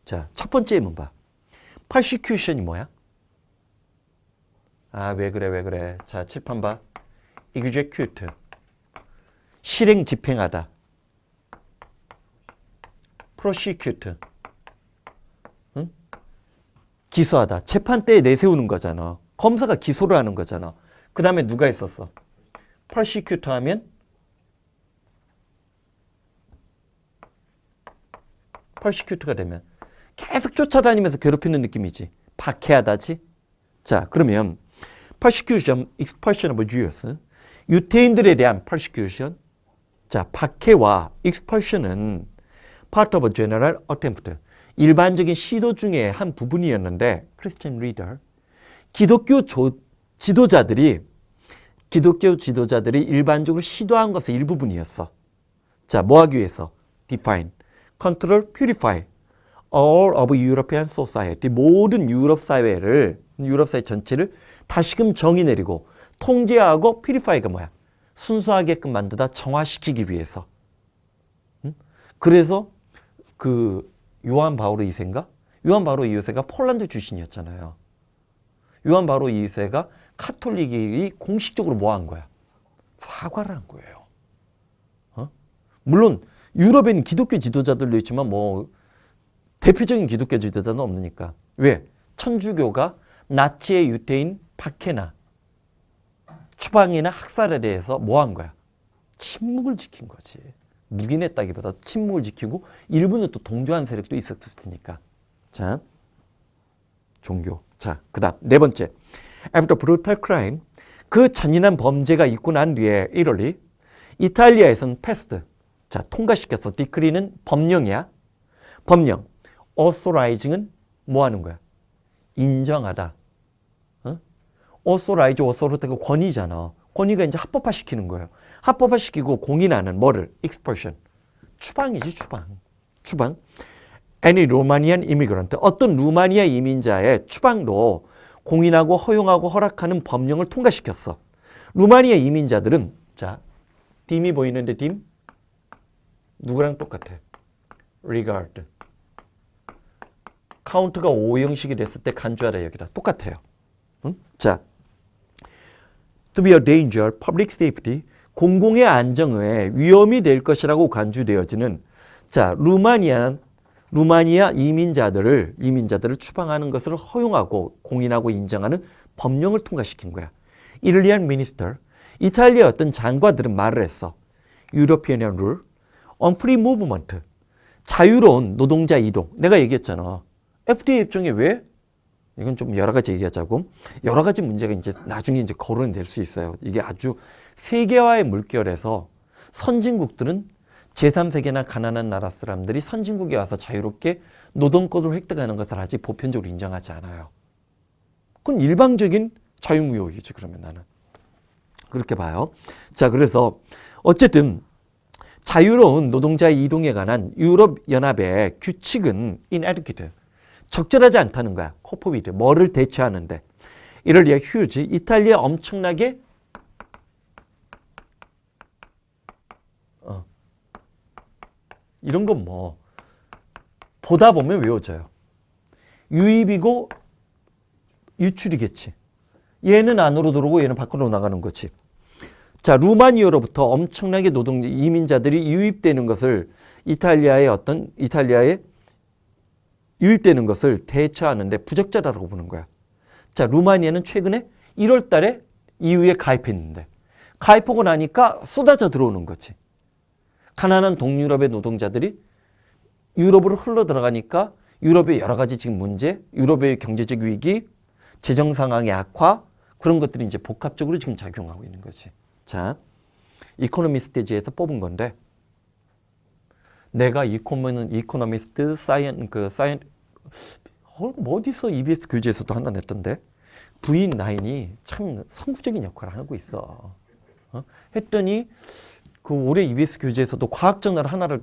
Speaker 1: 자, 첫 번째 예문 봐. persecution이 뭐야? 아, 왜 그래. 자, 칠판 봐. execute, 실행, 집행하다. prosecute, 응? 기소하다. 재판대에 내세우는 거잖아. 검사가 기소를 하는 거잖아. 그 다음에 누가 있었어? persecute 하면 persecute가 되면 계속 쫓아다니면서 괴롭히는 느낌이지. 박해하다지. 자, 그러면 persecution, expulsion of Jews, 유태인들에 대한 persecution. 자, 박해와 expulsion은 part of a general attempt, 일반적인 시도 중에 한 부분이었는데 크리스천 리더 기독교 지도자들이 일반적으로 시도한 것의 일부분이었어. 자, 뭐 하기 위해서? Define, control, purify all of European society. 모든 유럽 사회 전체를 다시금 정의 내리고 통제하고 purify가 뭐야? 순수하게끔 만들다 정화시키기 위해서. 그래서 그 요한 바오로 2세인가? 요한 바오로 2세가 폴란드 출신이었잖아요. 요한 바오로 2세가 카톨릭이 공식적으로 뭐 한 거야? 사과를 한 거예요. 물론 유럽에는 기독교 지도자들도 있지만 뭐 대표적인 기독교 지도자는 없으니까. 왜? 천주교가 나치의 유태인 박해나 추방이나 학살에 대해서 뭐 한 거야? 침묵을 지킨 거지. 묵인했다기보다 침묵을 지키고 일부는 또 동조한 세력도 있었을 테니까. 자, 종교. 자, 그 다음 네 번째. After brutal crime, 그 잔인한 범죄가 있고 난 뒤에 이럴리 이탈리아에서는 패스트. 자, 통과시켰어. 디크리는 법령이야. 법령. authorizing은 뭐 하는 거야? 인정하다. authorize, authority가 권위잖아. 권위가 이제 합법화시키는 거예요. 합법화시키고 공인하는 뭐를? expulsion. 추방이지, 추방. Any Romanian immigrant. 어떤 루마니아 이민자의 추방도 공인하고 허용하고 허락하는 법령을 통과시켰어. 루마니아 이민자들은 자, 딤이 보이는데 딤? 누구랑 똑같아? regard. 카운트가 5형식이 됐을 때 간주하다 여기다. 똑같아요. 응? 자, to be a danger, public safety, 공공의 안정에 위험이 될 것이라고 간주되어지는 자, 루마니아 이민자들을 추방하는 것을 허용하고 공인하고 인정하는 법령을 통과시킨 거야. 이탈리안 미니스터, 이탈리아 어떤 장관들은 말을 했어. European rule on free movement, 자유로운 노동자 이동. 내가 얘기했잖아. FTA 협정에 왜? 이건 좀 여러 가지 얘기하자고. 여러 가지 문제가 이제 나중에 이제 거론이 될 수 있어요. 이게 아주 세계화의 물결에서 선진국들은 제3세계나 가난한 나라 사람들이 선진국에 와서 자유롭게 노동권을 획득하는 것을 아직 보편적으로 인정하지 않아요. 그건 일방적인 자유무역이지, 그러면 나는. 그렇게 봐요. 자, 그래서 어쨌든 자유로운 노동자의 이동에 관한 유럽연합의 규칙은 inadequate, 적절하지 않다는 거야. 코포비드, 뭐를 대체하는데. 이를 위해 휴지, 이탈리아 엄청나게 이런 건 뭐 보다 보면 외워져요. 유입이고 유출이겠지. 얘는 안으로 들어오고 얘는 밖으로 나가는 거지. 자, 루마니아로부터 엄청나게 이민자들이 유입되는 것을 이탈리아에 유입되는 것을 대처하는데 부적절하다고 보는 거야. 자, 루마니아는 최근에 1월 달에 EU에 가입했는데 가입하고 나니까 쏟아져 들어오는 거지. 가난한 동유럽의 노동자들이 유럽으로 흘러 들어가니까 유럽의 여러 가지 지금 문제, 유럽의 경제적 위기, 재정 상황의 악화, 그런 것들이 이제 복합적으로 지금 작용하고 있는 거지. 자, 이코노미스트지에서 뽑은 건데, 내가 이코노미스트 어디서 EBS 교재에서도 하나 냈던데, V9이 참 선구적인 역할을 하고 있어. 했더니 그 올해 EBS 교재에서도 과학저널 하나를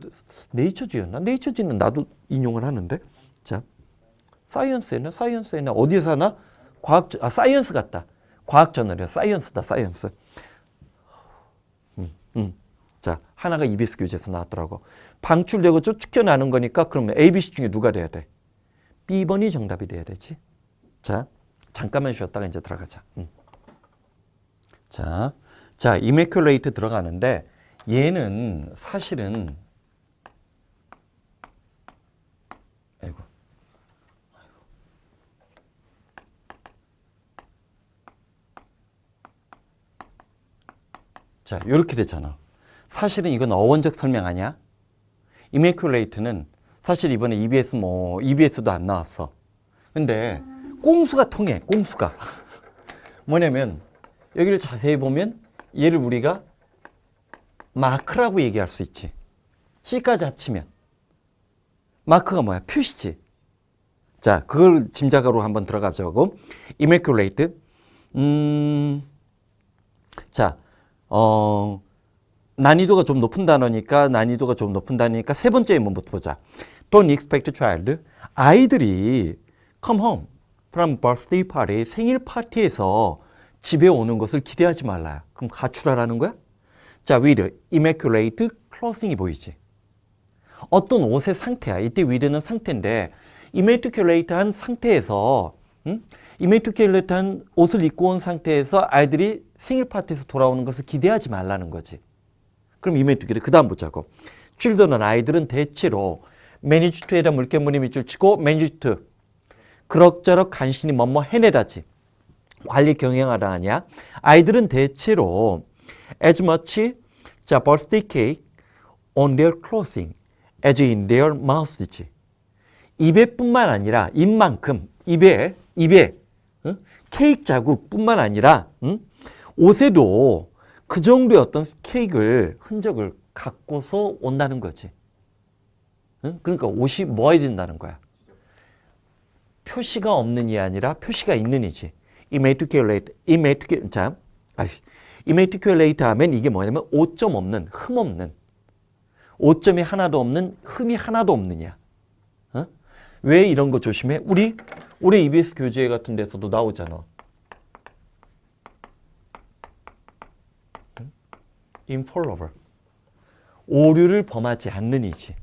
Speaker 1: 네이처지였나? 네이처지는 나도 인용을 하는데, 자, 사이언스에는 어디에서 하나? 사이언스 같다. 과학저널이야. 사이언스다, 사이언스. 자, 하나가 EBS 교재에서 나왔더라고. 방출되고 쫓겨나는 거니까 그러면 ABC 중에 누가 돼야 돼? B번이 정답이 돼야 되지. 자, 잠깐만 쉬었다가 이제 들어가자. 자, 이메큘레이트 들어가는데 얘는 사실은 아이고. 자, 이렇게 됐잖아. 사실은 이건 어원적 설명 아니야? 이메큘레이트는 사실 이번에 EBS도 안 나왔어. 근데 꼼수가 통해, 꼼수가. 뭐냐면 여기를 자세히 보면 얘를 우리가 마크라고 얘기할 수 있지. C까지 합치면. 마크가 뭐야? 표시지. 자, 그걸 짐작으로 한번 들어가자고. immaculate. 자, 난이도가 좀 높은 단어니까 세 번째 예문부터 보자. Don't expect child. 아이들이 come home from birthday party, 생일 파티에서 집에 오는 것을 기대하지 말라. 그럼 가출하라는 거야? 자, with immaculate clothing이 보이지. 어떤 옷의 상태야. 이때 with는 상태인데 immaculate한 상태에서 immaculate한 옷을 입고 온 상태에서 아이들이 생일 파티에서 돌아오는 것을 기대하지 말라는 거지. 그럼 immaculate 그 다음 보자고. children은 아이들은 대체로 manage to에다 물개무늬 밑줄 치고 manage to 그럭저럭 간신히 뭐뭐 해내다지. 관리 경영하다 아니야. 아이들은 대체로 as much 자 birthday cake on their clothing as in their mouths지. 입에뿐만 아니라 입만큼 입에 케이크 자국뿐만 아니라 옷에도 그 정도의 어떤 케이크를 흔적을 갖고서 온다는 거지. 그러니까 옷이 뭐해진다는 거야. 표시가 없는 이 아니라 표시가 있는 이지. immaculate 하면 이게 뭐냐면 오점 없는, 흠 없는, 오점이 하나도 없는, 흠이 하나도 없느냐. 왜 이런 거 조심해? 우리 EBS 교재 같은 데서도 나오잖아. infallible. 오류를 범하지 않는 이지.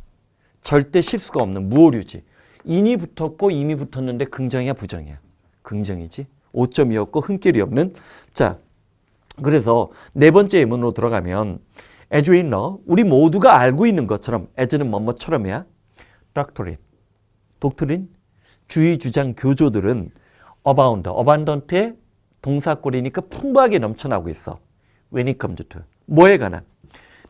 Speaker 1: 절대 실수가 없는 무오류지. 인이 붙었고 임이 붙었는데 긍정이야 부정이야? 긍정이지. 오점이었고 흠결이 없는. 자, 그래서 네 번째 예문으로 들어가면 as we know, 우리 모두가 알고 있는 것처럼 as는 뭐뭐처럼이야. doctrine, 독트린, 주의, 주장, 교조들은 abound, abundant의 동사꼴이니까 풍부하게 넘쳐나고 있어. when it comes to 뭐에 관한?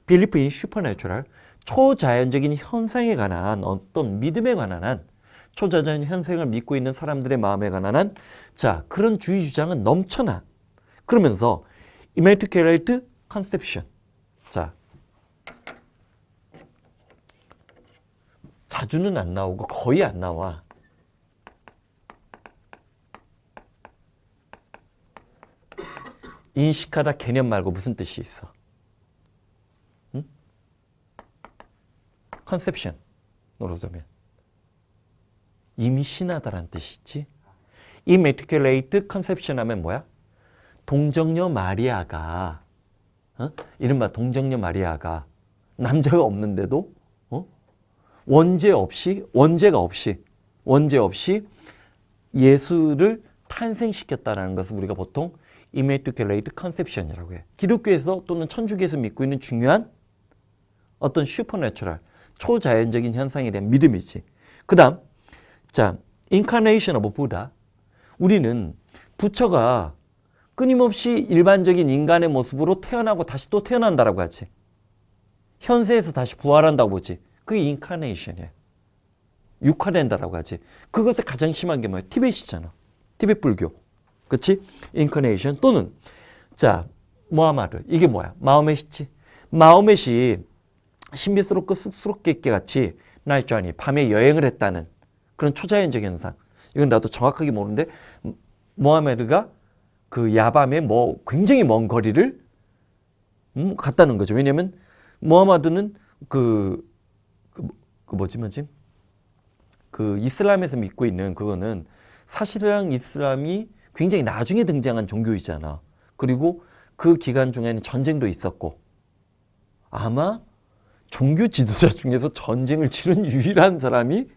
Speaker 1: belief in supernatural, 초자연적인 현상에 관한 어떤 믿음에 관한 한 초자연 현상을 믿고 있는 사람들의 마음에 관한 한 자, 그런 주의 주장은 넘쳐나. 그러면서 immaculate conception. 자, 자주는 안 나오고 거의 안 나와. 인식하다 개념 말고 무슨 뜻이 있어? 응? 컨셉션으로 보면 임신하다라는 뜻이 있지. immaculate conception 하면 뭐야? 동정녀 마리아가 이른바 동정녀 마리아가 남자가 없는데도 원죄가 없이 예수를 탄생시켰다는 것을 우리가 보통 immaculate conception이라고 해. 기독교에서 또는 천주교에서 믿고 있는 중요한 어떤 슈퍼내추럴, 초자연적인 현상에 대한 믿음이지. 그 다음, 자, incarnation of Buddha. 우리는 부처가 끊임없이 일반적인 인간의 모습으로 태어나고 다시 또 태어난다라고 하지. 현세에서 다시 부활한다고 보지. 그게 인카네이션이야. 육화된다라고 하지. 그것에 가장 심한 게 뭐야? 티벳이잖아. 티벳 불교. 그치? 인카네이션 또는 자, 모하마드. 이게 뭐야? 마호멧이지. 마호멧이 신비스럽고 쑥스럽게 같이 나이트라니 밤에 여행을 했다는 그런 초자연적 현상. 이건 나도 정확하게 모르는데 모하메드가 그 야밤에 뭐 굉장히 먼 거리를 갔다는 거죠. 왜냐하면 모하마드는 그 이슬람에서 믿고 있는 그거는 사실상 이슬람이 굉장히 나중에 등장한 종교이잖아. 그리고 그 기간 중에는 전쟁도 있었고 아마 종교 지도자 중에서 전쟁을 치른 유일한 사람이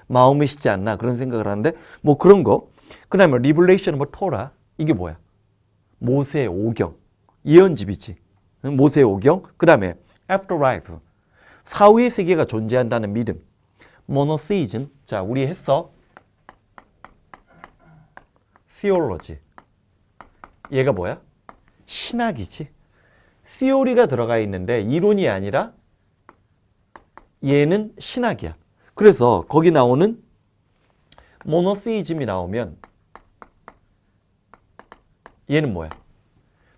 Speaker 1: 마호멧이지 않나 그런 생각을 하는데 뭐 그런 거. 그 다음에 리블레이션 오브 토라. 이게 뭐야? 모세의 오경. 예언집이지. 모세의 오경. 그 다음에 afterlife. 사후의 세계가 존재한다는 믿음. 모노세이즘. 자, 우리 했어. theology. 얘가 뭐야? 신학이지. theory가 들어가 있는데 이론이 아니라 얘는 신학이야. 그래서 거기 나오는 모노세이즘이 나오면 얘는 뭐야?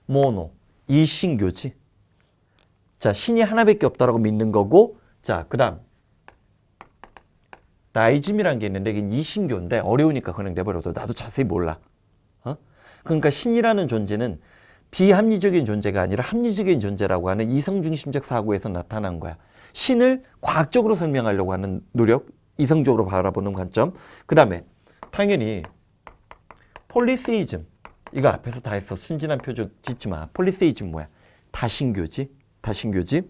Speaker 1: 모노. 일신교지. 자, 신이 하나밖에 없다라고 믿는 거고, 자, 그 다음 나이즘이라는 게 있는데 이게 이신교인데 어려우니까 그냥 내버려둬. 나도 자세히 몰라. 그러니까 신이라는 존재는 비합리적인 존재가 아니라 합리적인 존재라고 하는 이성중심적 사고에서 나타난 거야. 신을 과학적으로 설명하려고 하는 노력, 이성적으로 바라보는 관점. 그 다음에 당연히 폴리세이즘. 이거 앞에서 다 했어. 순진한 표정 짓지 마. 폴리세이즘 뭐야? 다신교지. 다신교지.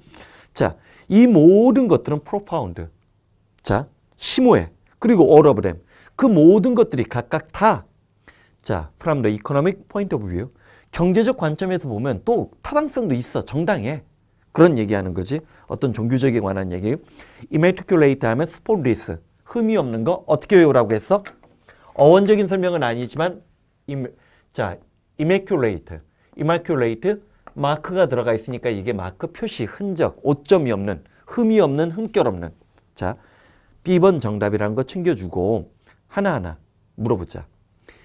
Speaker 1: 자, 이 모든 것들은 프로파운드. 자, 심오해. 그리고 오러브렘. 그 모든 것들이 각각 다 자, from the economic point of view. 경제적 관점에서 보면 또 타당성도 있어. 정당해. 그런 얘기하는 거지. 어떤 종교적에 관한 얘기. immaculate 하면 spotless. 흠이 없는 거 어떻게 외우라고 했어? 어원적인 설명은 아니지만 자, immaculate. immaculate 마크가 들어가 있으니까 이게 마크 표시, 흔적, 오점이 없는, 흠이 없는, 흠결 없는. 자, B번 정답이라는 거 챙겨주고 하나하나 물어보자.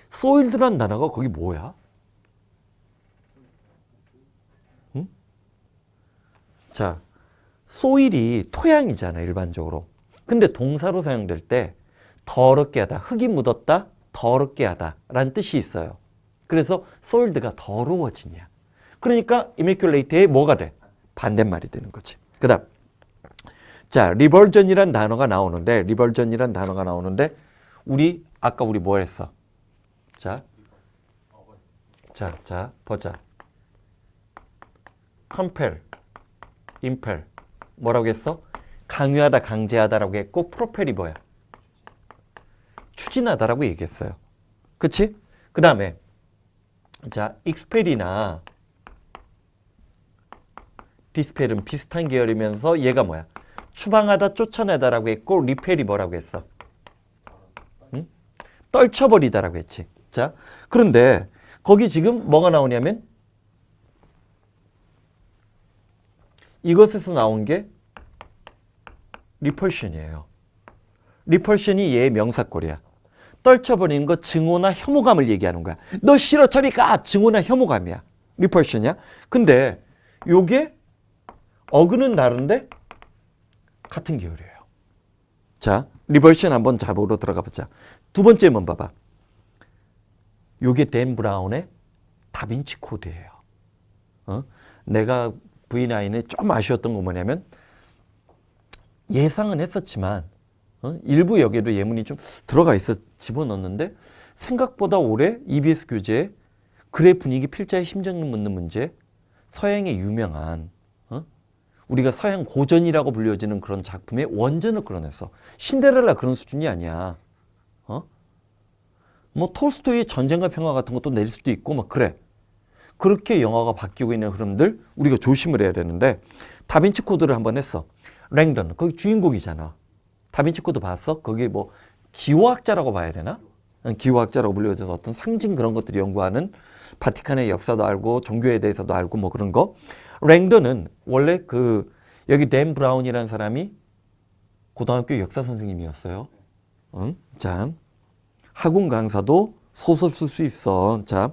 Speaker 1: 소일드란 단어가 거기 뭐야? 응? 자, 소일이 토양이잖아, 일반적으로. 근데 동사로 사용될 때 더럽게 하다, 흙이 묻었다, 더럽게 하다 라는 뜻이 있어요. 그래서 소일드가 더러워지냐. 그러니까 immaculate의 뭐가 돼? 반대말이 되는 거지. 그 다음 자, 리벌전이란 단어가 나오는데 리벌전이란 단어가 나오는데 아까 우리 뭐 했어? 자, 보자. compel, impel. 뭐라고 했어? 강요하다, 강제하다라고 했고 propel이 뭐야? 추진하다라고 얘기했어요. 그치? 그 다음에 자, expel이나 dispel은 비슷한 계열이면서 얘가 뭐야? 추방하다, 쫓아내다라고 했고 repel이 뭐라고 했어? 응? 떨쳐버리다라고 했지. 자, 그런데 거기 지금 뭐가 나오냐면 이것에서 나온 게 repulsion이에요. repulsion이 얘의 명사꼴이야. 떨쳐버리는 거 증오나 혐오감을 얘기하는 거야. 너 싫어 저리 가! 증오나 혐오감이야. repulsion이야. 근데 요게 어근은 다른데 같은 계열이에요. 자, repulsion 한번 잡으러 들어가 보자. 두 번째 한번 봐봐. 요게 댄 브라운의 다빈치 코드예요. 내가 V9에 좀 아쉬웠던 거 뭐냐면 예상은 했었지만 일부 여기에도 예문이 좀 들어가 있어 집어넣었는데 생각보다 올해 EBS 교재에 글의 분위기 필자의 심정을 묻는 문제 서양의 유명한 우리가 서양 고전이라고 불려지는 그런 작품의 원전을 끌어냈어. 신데렐라 그런 수준이 아니야. 뭐 톨스토이의 전쟁과 평화 같은 것도 낼 수도 있고 막 그래. 그렇게 영화가 바뀌고 있는 흐름들 우리가 조심을 해야 되는데 다빈치 코드를 한번 했어. 랭던 거기 주인공이잖아. 다빈치 코드 봤어? 거기 뭐 기호학자라고 봐야 되나? 기호학자라고 불려져서 어떤 상징 그런 것들을 연구하는 바티칸의 역사도 알고 종교에 대해서도 알고 뭐 그런 거. 랭던은 원래 여기 댄 브라운이라는 사람이 고등학교 역사 선생님이었어요. 자, 학원 강사도 소설 쓸 수 있어. 자,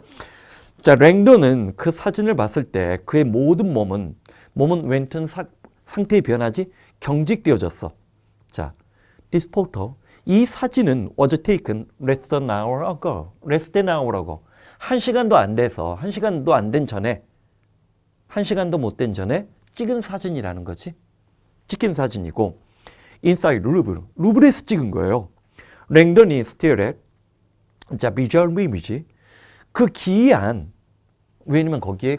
Speaker 1: 랭던은 그 사진을 봤을 때 그의 모든 몸은 웬튼 상태의 변화지 경직되어졌어. 자, this photo 이 사진은 was taken less than an hour ago. less than an hour ago. 1시간도 안 돼서 1시간도 안 된 전에 1시간도 못 된 전에 찍은 사진이라는 거지. 찍힌 사진이고 inside 루브르에서 찍은 거예요. 랭던이 stare at 자, visual image 그 기이한 왜냐면 거기에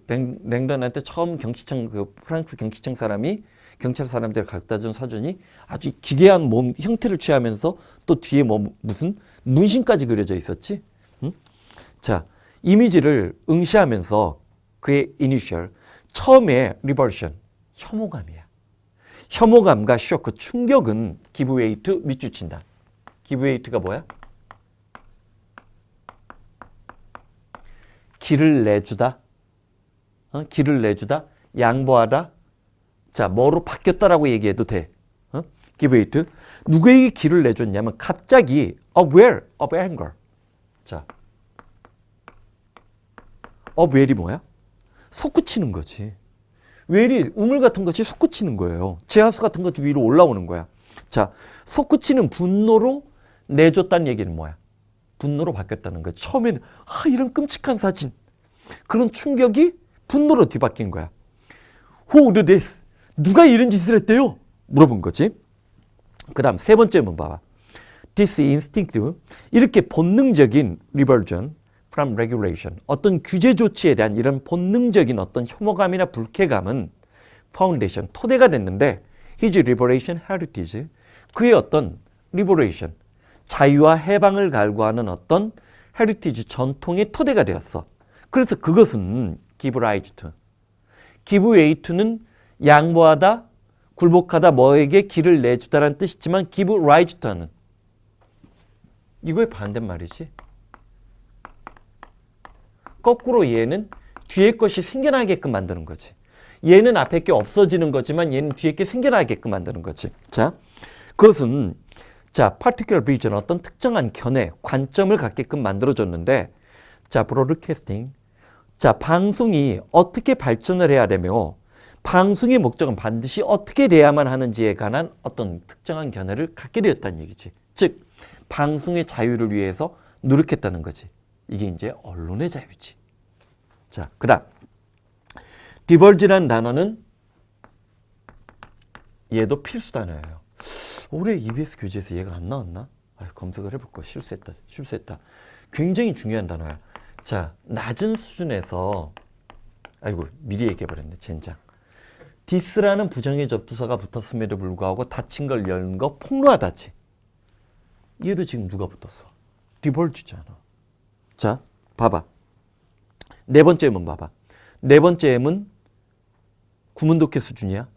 Speaker 1: 랭던한테 처음 경찰청 프랑스 경찰청 사람이 경찰 사람들 갖다 준 사진이 아주 기괴한 몸 형태를 취하면서 또 뒤에 무슨 문신까지 그려져 있었지. 자, 이미지를 응시하면서 그의 이니셜 처음에 리벌션 혐오감이야. 혐오감과 쇼크 충격은 기브웨이트 밑줄친다. 기브웨이트가 뭐야? 길을 내주다. 길을 내주다. 양보하다. 자, 뭐로 바뀌었다라고 얘기해도 돼. 기브웨이트. 누구에게 길을 내줬냐면 갑자기 aware of anger. 자, well이 뭐야? 솟구치는 거지. 웰이 우물 같은 것이 솟구치는 거예요. 지하수 같은 것이 위로 올라오는 거야. 자, 솟구치는 분노로 내줬다는 얘기는 뭐야? 분노로 바뀌었다는 거야. 처음에는 이런 끔찍한 사진, 그런 충격이 분노로 뒤바뀐 거야. Who did this? 누가 이런 짓을 했대요? 물어본 거지. 그 다음 세 번째 문 봐봐. This instinctive, 이렇게 본능적인 revulsion from regulation, 어떤 규제 조치에 대한 이런 본능적인 어떤 혐오감이나 불쾌감은 foundation, 토대가 됐는데 his liberation heritage, 그의 어떤 liberation, 자유와 해방을 갈구하는 어떤 heritage, 전통의 토대가 되었어. 그래서 그것은 give rise to, give way to는 양보하다, 굴복하다, 뭐에게 길을 내주다라는 뜻이지만 give rise to는 이거의 반대말이지. 거꾸로 얘는 뒤에 것이 생겨나게끔 만드는 거지. 얘는 앞에 게 없어지는 거지만 얘는 뒤에 게 생겨나게끔 만드는 거지. 자, 그것은 자, particular vision, 어떤 특정한 견해, 관점을 갖게끔 만들어줬는데, 자, broadcasting, 자, 방송이 어떻게 발전을 해야 되며 방송의 목적은 반드시 어떻게 돼야만 하는지에 관한 어떤 특정한 견해를 갖게 되었다는 얘기지. 즉, 방송의 자유를 위해서 노력했다는 거지. 이게 이제 언론의 자유지. 자, 그 다음 디벌지라는 단어는 얘도 필수 단어예요. 올해 EBS 교재에서 얘가 안 나왔나? 검색을 해볼까? 실수했다. 굉장히 중요한 단어야. 자, 낮은 수준에서 아이고 미리 얘기해버렸네. 젠장. 디스라는 부정의 접두사가 붙었음에도 불구하고 닫힌 걸 연 거 폭로하다지. 얘도 지금 누가 붙었어? 디벌지잖아. 자, 봐봐. 네 번째 M은 봐봐. 네 번째 M은 구문독해 수준이야.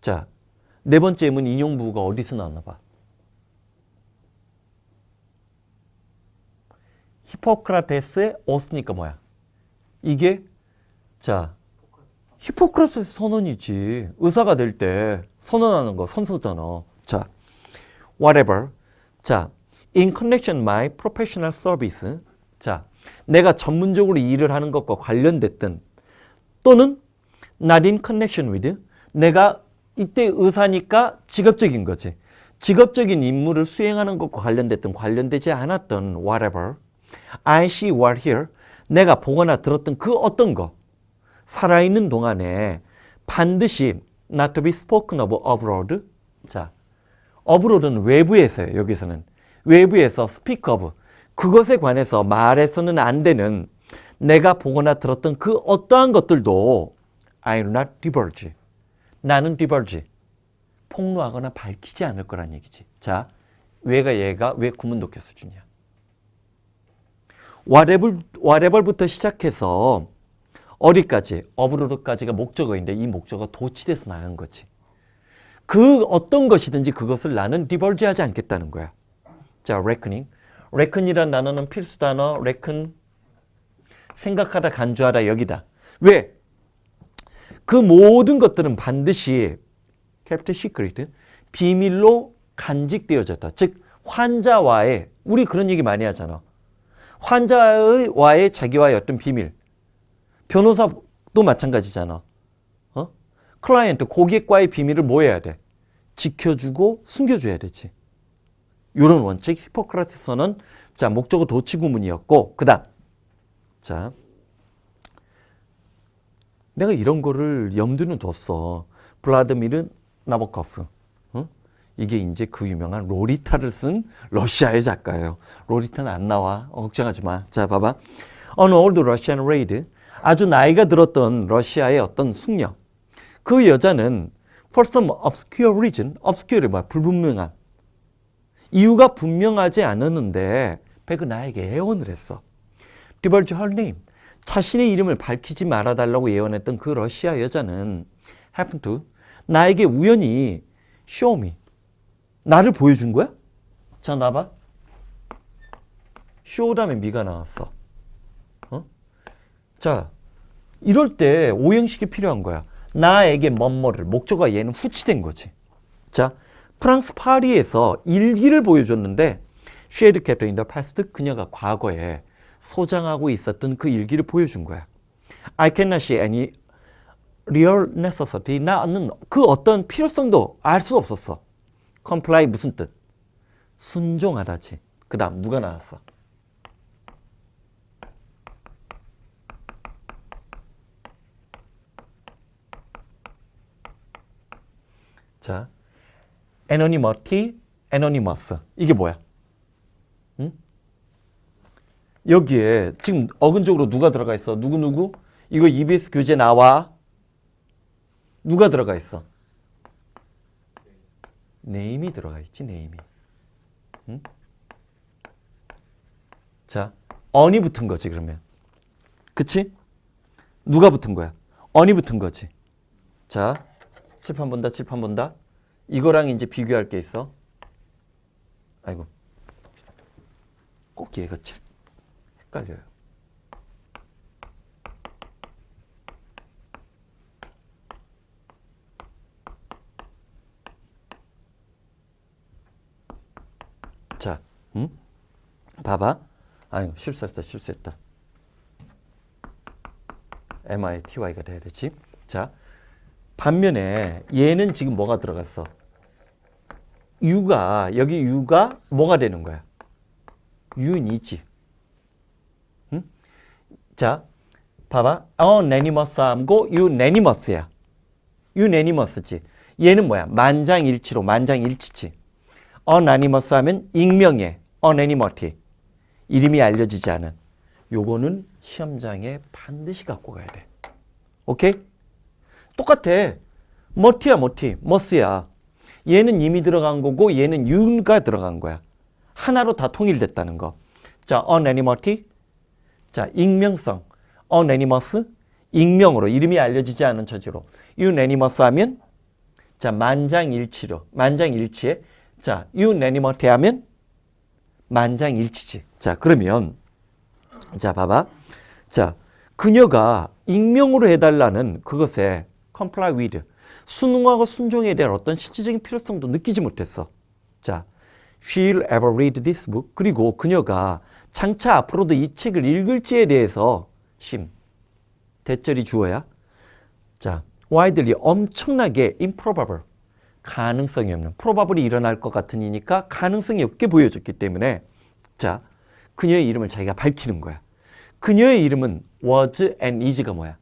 Speaker 1: 자, 네 번째 M은 인용부호가 어디서 나왔나 봐. 히포크라테스의 오스니까 뭐야? 이게 자, 히포크라테스 선언이지. 의사가 될 때 선언하는 거 선서잖아. 자, whatever. 자, in connection my professional service. 자, 내가 전문적으로 일을 하는 것과 관련됐든 또는 not in connection with. 내가 이때 의사니까 직업적인 거지. 직업적인 임무를 수행하는 것과 관련됐든 관련되지 않았던 whatever. I see what hear. 내가 보거나 들었던 그 어떤 거. 살아있는 동안에 반드시 not to be spoken of abroad. 자, abroad는 외부에서요. 여기서는 외부에서 speak of. 그것에 관해서 말해서는 안 되는 내가 보거나 들었던 그 어떠한 것들도 I will not divulge. 나는 divulge. 폭로하거나 밝히지 않을 거란 얘기지. 자, 얘가 왜 구문독해 수준이야. whatever부터 시작해서 어디까지, 어브로드까지가 목적어인데 이 목적어 도치돼서 나간 거지. 그 어떤 것이든지 그것을 나는 divulge하지 않겠다는 거야. 자, reckoning. reckon이란 단어는 필수 단어. reckon, 생각하다, 간주하다, 여기다. 왜? 그 모든 것들은 반드시 kept secret, 비밀로 간직되어졌다. 즉 환자와의, 우리 그런 얘기 많이 하잖아. 환자와의 자기와의 어떤 비밀. 변호사도 마찬가지잖아. 클라이언트, 고객과의 비밀을 뭐 해야 돼? 지켜주고 숨겨줘야 되지. 이런 원칙, 히포크라테스는 자, 목적어 도치 구문이었고, 그 다음. 자, 내가 이런 거를 염두는 뒀어. 블라드미르 나보코프. 이게 이제 그 유명한 로리타를 쓴 러시아의 작가예요. 로리타는 안 나와. 걱정하지 마. 자, 봐봐. An old Russian raid. 아주 나이가 들었던 러시아의 어떤 숙녀. 그 여자는 for some obscure reason, obscure이 뭐야? 불분명한. 이유가 분명하지 않았는데 배그 나에게 애원을 했어. divulge her name. 자신의 이름을 밝히지 말아달라고 예언했던 그 러시아 여자는 happen to 나에게 우연히 show me. 나를 보여준 거야? 자, 나봐. show 다음에 me가 나왔어. 자, 이럴 때 오형식이 필요한 거야. 나에게 뭐뭐를, 목적어가 얘는 후치된 거지. 자, 프랑스 파리에서 일기를 보여줬는데 she had kept in the past. 그녀가 과거에 소장하고 있었던 그 일기를 보여준 거야. I cannot see any real necessity. 나는 그 어떤 필요성도 알 수 없었어. comply 무슨 뜻? 순종하다지. 그 다음 누가 나왔어? 자, anonymity, anonymous. 이게 뭐야? 응? 여기에 지금 어근적으로 누가 들어가 있어? 누구? 이거 EBS 교재 나와. 누가 들어가 있어? name이 들어가 있지, name이. 응? 자, on이 붙은 거지, 그러면. 그치? 누가 붙은 거야? on이 붙은 거지. 자, 칠판 본다. 이거랑 이제 비교할 게 있어. 아이고. 꼭 얘가 헷갈려요. 자, 봐봐. 아이고, 실수했다. MITY가 돼야 되지. 자, 반면에 얘는 지금 뭐가 들어갔어? 여기 U가 뭐가 되는 거야? U이지. 응? 자, 봐봐. unanimous 하고 unanimous야. unanimous지. 얘는 뭐야? 만장일치지. unanimous 하면 익명의 unanimity. 이름이 알려지지 않은. 요거는 시험장에 반드시 갖고 가야 돼. 오케이? 똑같아. 머스야. 얘는 이미 들어간 거고 얘는 U가 들어간 거야. 하나로 다 통일됐다는 거. 자, unanimity. 자, 익명성. unanimous. 익명으로 이름이 알려지지 않은 처지로. unanimous 하면 자, 만장일치에 자, unanimity 하면 만장일치지. 자, 그러면 자, 봐봐. 자, 그녀가 익명으로 해달라는 그것에 comply with 순응하고 순종에 대한 어떤 실질적인 필요성도 느끼지 못했어. 자, she'll ever read this book. 그리고 그녀가 장차 앞으로도 이 책을 읽을지에 대해서 대절이 주어야. 자, widely 엄청나게 improbable 가능성이 없는 probably 일어날 것 같으니까 가능성이 없게 보여줬기 때문에 자, 그녀의 이름을 자기가 밝히는 거야. 그녀의 이름은 was and is가 뭐야?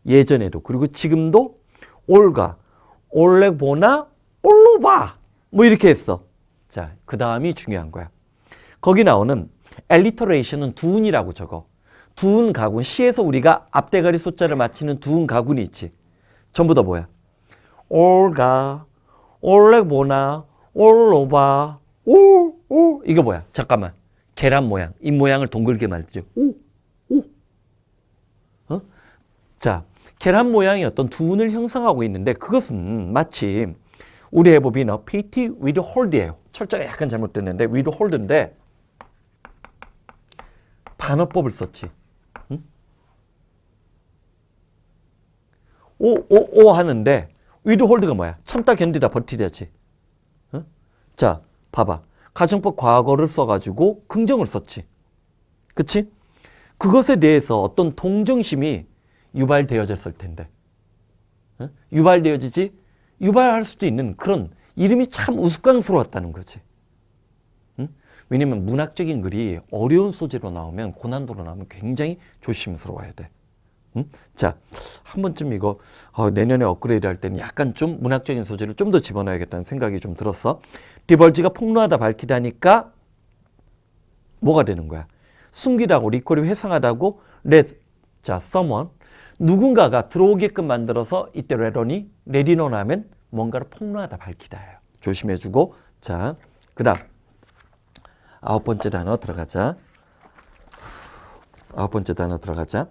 Speaker 1: 예전에도 그리고 지금도 올가, 올레보나, 올로바 뭐 이렇게 했어. 자, 그 다음이 중요한 거야. 거기 나오는 alliteration은 두운이라고 적어. 두운 가군, 시에서 우리가 앞대가리 숫자를 맞히는 두운 가군이 있지. 전부 다 뭐야? 올가, 올레보나, 올로바, 오 이거 뭐야? 잠깐만. 계란 모양, 입 모양을 동글게 말이죠. 자, 계란 모양의 어떤 두운을 형성하고 있는데 그것은 마치 우리 해법이 PT with hold예요. 철자가 약간 잘못됐는데 with hold인데 반어법을 썼지. 응? 오 하는데 with hold가 뭐야? 참다 견디다 버티다지. 응? 자, 봐봐. 가정법 과거를 써가지고 긍정을 썼지. 그치? 그것에 대해서 어떤 동정심이 유발되어졌을 텐데. 응? 유발되어지지? 유발할 수도 있는 그런 이름이 참 우스꽝스러웠다는 거지. 응? 왜냐면 문학적인 글이 어려운 소재로 나오면 고난도로 나오면 굉장히 조심스러워야 돼. 응? 자, 한 번쯤 이거 내년에 업그레이드 할 때는 약간 좀 문학적인 소재를 좀 더 집어넣어야겠다는 생각이 좀 들었어. 디벌지가 폭로하다 밝히다니까 뭐가 되는 거야? 숨기다고 리콜이 회상하다고 자, someone 누군가가 들어오게끔 만들어서 이때 레디논 하면 뭔가를 폭로하다 밝히다예요. 조심해주고 자, 그 다음 9번째 단어 들어가자. 9번째 단어 들어가자.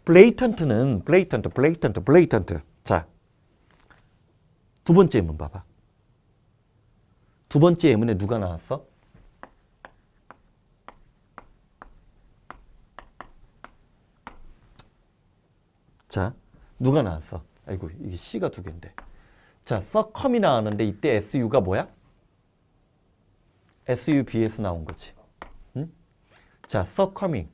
Speaker 1: blatant는 blatant. 자, 두 번째 예문 봐봐. 두 번째 예문에 누가 나왔어? 자, 누가 나왔어? 아이고, 이게 C가 두 개인데. 자, succumb이 나왔는데 이때 SU가 뭐야? SUBS 나온 거지. 응? 자, succumb.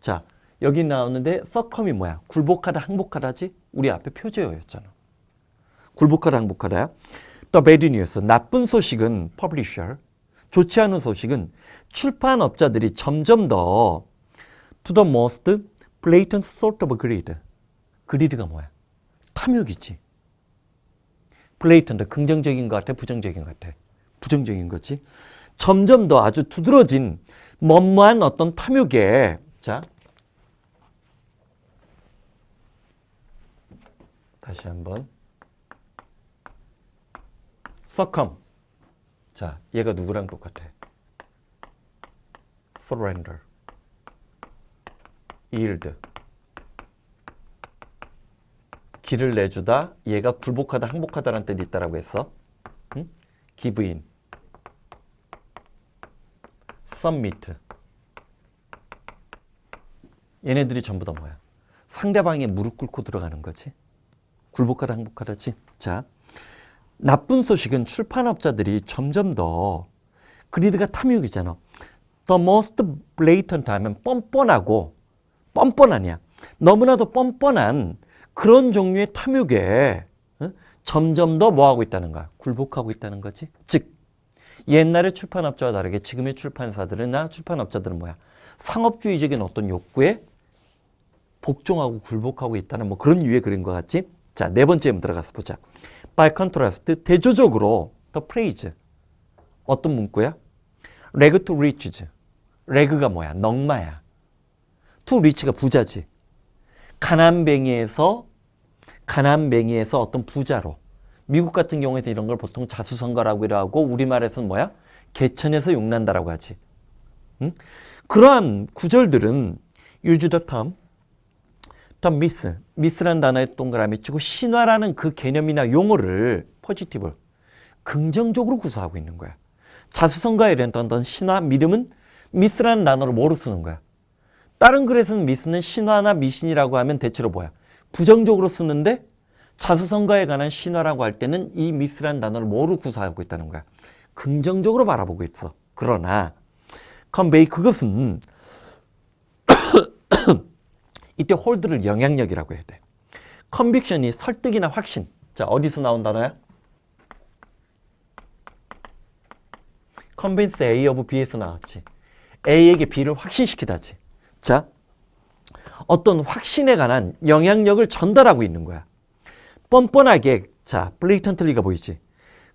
Speaker 1: 자, 여기 나왔는데 succumb이 뭐야? 굴복하다, 항복하다지? 우리 앞에 표제어였잖아. 굴복하다, 항복하다야. The bad news, 나쁜 소식은 publisher, 좋지 않은 소식은 출판업자들이 점점 더 to the most blatant sort of greed. greed가 뭐야? 탐욕이지. blatant, 긍정적인 것 같아, 부정적인 것 같아? 부정적인 거지. 점점 더 아주 두드러진 만무한 어떤 탐욕에, 자, 다시 한번 succumb. 자, 얘가 누구랑 똑같아? surrender, yield. 길을 내주다, 얘가 굴복하다, 항복하다라는 뜻이 있다라고 했어. 응? give in, submit. 얘네들이 전부 다 뭐야? 상대방의 무릎 꿇고 들어가는 거지. 굴복하다, 항복하다지. 자, 나쁜 소식은 출판업자들이 점점 더 그리드가 탐욕이잖아. The most blatant 하면 뻔뻔하고, 뻔뻔하냐, 너무나도 뻔뻔한 그런 종류의 탐욕에 점점 더 뭐하고 있다는 거야? 굴복하고 있다는 거지. 즉 옛날의 출판업자와 다르게 지금의 출판사들이나 출판업자들은 뭐야? 상업주의적인 어떤 욕구에 복종하고 굴복하고 있다는 뭐 그런 유의 글인 것 같지? 자, 네 번째 한번 들어가서 보자. By contrast, 대조적으로 the praise. 어떤 문구야? rag to riches. rag가 뭐야? 넝마야. to rich가 부자지. 가난뱅이에서 어떤 부자로. 미국 같은 경우에서 이런 걸 보통 자수성가라고 하고 우리말에서는 뭐야? 개천에서 용난다라고 하지. 응? 그러한 구절들은 use the term myth, myth라는 단어에 동그라미 치고 신화라는 그 개념이나 용어를 포지티브, 긍정적으로 구사하고 있는 거야. 자수성가에 대한 어떤 신화, 믿음은 myth라는 단어를 뭐로 쓰는 거야? 다른 글에서는 myth는 신화나 미신이라고 하면 대체로 뭐야? 부정적으로 쓰는데 자수성가에 관한 신화라고 할 때는 이 myth라는 단어를 뭐로 구사하고 있다는 거야? 긍정적으로 바라보고 있어. 그러나 convey, 그것은 이때 홀드를 영향력이라고 해야 돼. 컨빅션이 설득이나 확신. 자, 어디서 나온 단어야? convince A of B에서 나왔지. A에게 B를 확신시키다지. 자, 어떤 확신에 관한 영향력을 전달하고 있는 거야. 뻔뻔하게, 자, blatantly가 보이지.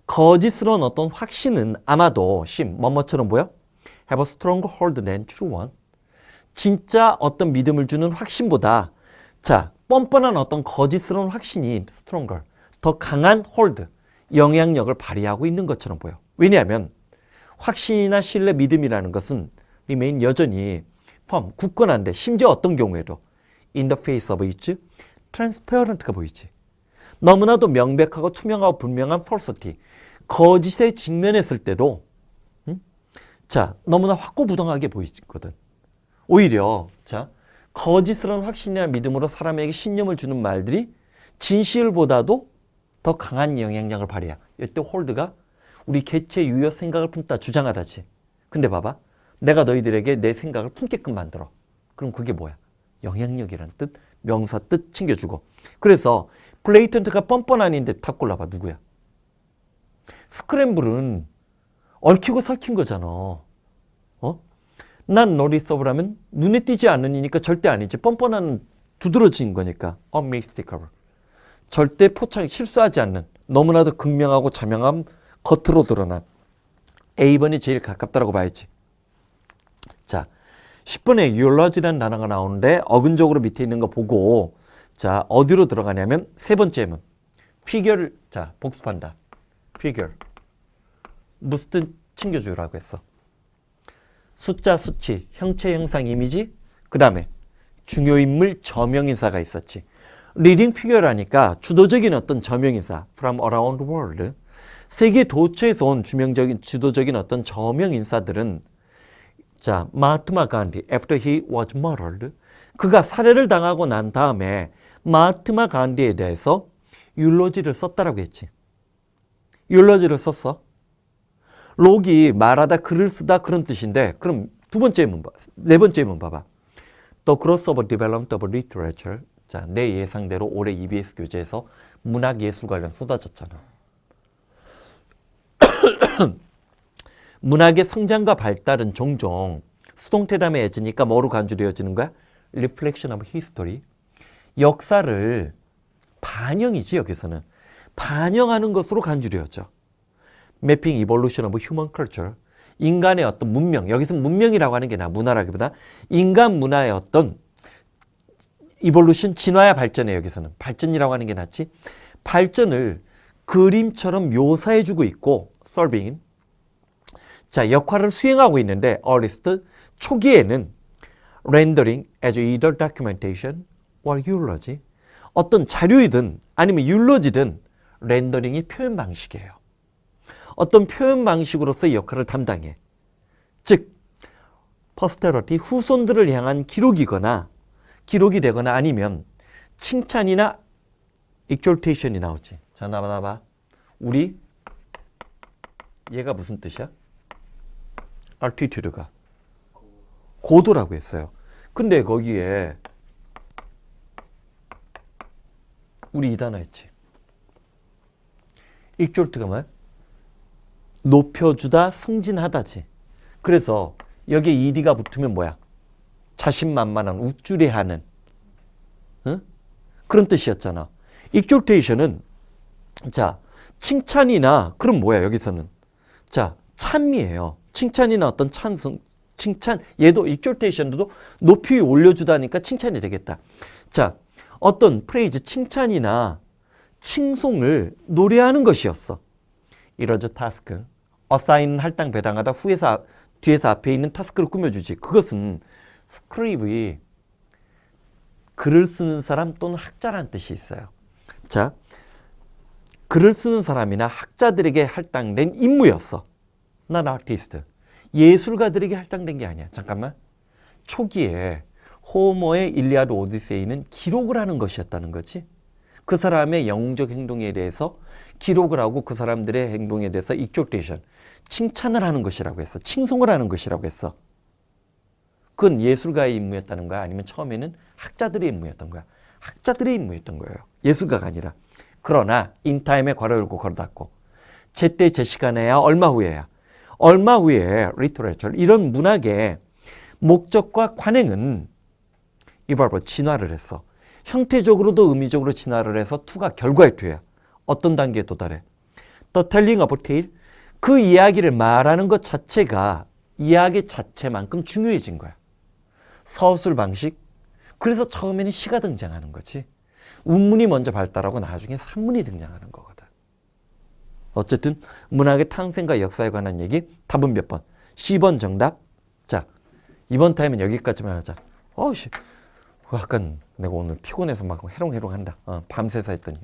Speaker 1: 거짓스러운 어떤 확신은 아마도 뭐뭐처럼 보여? have a stronger hold than true one. 진짜 어떤 믿음을 주는 확신보다, 자, 뻔뻔한 어떤 거짓스러운 확신이 stronger, 더 강한 hold, 영향력을 발휘하고 있는 것처럼 보여. 왜냐하면 확신이나 신뢰, 믿음이라는 것은 remain, 여전히 firm, 굳건한데, 심지어 어떤 경우에도 in the face of its transparent가 보이지. 너무나도 명백하고 투명하고 분명한 falsity, 거짓에 직면했을 때도 자, 너무나 확고부동하게 보이거든. 오히려 자, 거짓스러운 확신이나 믿음으로 사람에게 신념을 주는 말들이 진실보다도 더 강한 영향력을 발휘해. 이때 홀드가 우리 개체 유효 생각을 품다, 주장하다지. 근데 봐봐, 내가 너희들에게 내 생각을 품게끔 만들어. 그럼 그게 뭐야? 영향력이라는 뜻, 명사 뜻 챙겨주고. 그래서 블레이턴트가 뻔뻔한인데 다 골라봐. 누구야? 스크램블은 얽히고 설킨 거잖아. 어? 난 노리서브라면 눈에 띄지 않는 이니까 절대 아니지. 뻔뻔한 두드러진 거니까. unmistakable. 절대 포착, 실수하지 않는, 너무나도 극명하고 자명한 겉으로 드러난. A번이 제일 가깝다라고 봐야지. 자, 10번에 eulogy라는 단어가 나오는데 어근적으로 밑에 있는 거 보고, 자, 어디로 들어가냐면 세 번째는 figure를, 자, 복습한다. figure. 무슨 뜻 챙겨주라고 했어. 숫자, 수치, 형체, 형상, 이미지, 그 다음에 중요인물, 저명인사가 있었지. 리딩 피규어라니까 주도적인 어떤 저명인사, from around the world, 세계 도처에서 온 주도적인 어떤 저명인사들은, 자, 마하트마 간디, after he was murdered, 그가 살해를 당하고 난 다음에 마하트마 간디에 대해서 율로지를 썼다라고 했지. 율로지를 썼어. 록이 말하다, 글을 쓰다, 그런 뜻인데, 그럼 네 번째문 봐봐. The growth of development of literature. 자, 내 예상대로 올해 EBS 교재에서 문학 예술 관련 쏟아졌잖아. 문학의 성장과 발달은 종종 수동태담에 해지니까 뭐로 간주되어지는 거야? Reflection of history. 역사를 반영이지, 여기서는. 반영하는 것으로 간주되어져. Mapping evolution of human culture. 인간의 어떤 문명, 여기서 문명이라고 하는 게 나 문화라기보다 인간 문화의 어떤 evolution, 진화야 발전이에요, 여기서는. 발전이라고 하는 게 낫지. 발전을 그림처럼 묘사해주고 있고, serving. 자, 역할을 수행하고 있는데, earliest, 초기에는 rendering as either documentation or eulogy. 어떤 자료이든 아니면 eulogy든 렌더링이 표현 방식이에요. 어떤 표현 방식으로서의 역할을 담당해. 즉, posterity, 후손들을 향한 기록이 되거나 아니면 칭찬이나 exhortation이 나오지. 자, 나봐. 우리 얘가 무슨 뜻이야? altitude가 고도라고 했어요. 근데 거기에 우리 이 단어 했지. exalt가 뭐야? 높여주다, 승진하다지. 그래서 여기에 ed가 붙으면 뭐야? 자신만만한, 우쭐해하는, 응? 그런 뜻이었잖아. exaltation은 자, 칭찬이나 그럼 뭐야 여기서는? 자, 찬미예요. 칭찬이나 어떤 칭찬, 얘도 exaltation도 높이 올려주다니까 칭찬이 되겠다. 자, 어떤 프레이즈, 칭찬이나 칭송을 노래하는 것이었어. 이러죠, 타스크. 어사인 할당 배당하다 뒤에서 앞에 있는 타스크를 꾸며주지. 그것은 스크립이 글을 쓰는 사람 또는 학자라는 뜻이 있어요. 자, 글을 쓰는 사람이나 학자들에게 할당된 임무였어. 난 아티스트. 예술가들에게 할당된 게 아니야. 잠깐만. 초기에 호머의 일리아드 오디세이는 기록을 하는 것이었다는 거지. 그 사람의 영웅적 행동에 대해서 기록을 하고 그 사람들의 행동에 대해서 exhortation, 칭찬을 하는 것이라고 했어. 칭송을 하는 것이라고 했어. 그건 예술가의 임무였다는 거야? 아니면 처음에는 학자들의 임무였던 거야? 학자들의 임무였던 거예요. 예술가가 아니라. 그러나 인타임에 괄호 열고 괄호 닫고 제때 제 시간에야 얼마 후에야. 얼마 후에 리터레처 이런 문학의 목적과 관행은 이바로 진화를 했어. 형태적으로도 의미적으로 진화를 해서 투가 결과의 투야. 어떤 단계에 도달해? The telling of a tale. 그 이야기를 말하는 것 자체가 이야기 자체만큼 중요해진 거야. 서술 방식. 그래서 처음에는 시가 등장하는 거지. 운문이 먼저 발달하고 나중에 산문이 등장하는 거거든. 어쨌든 문학의 탄생과 역사에 관한 얘기 답은 몇 번? 10번 정답. 자, 이번 타임은 여기까지만 하자. 약간 내가 오늘 피곤해서 막 해롱해롱 한다. 밤새서 했더니.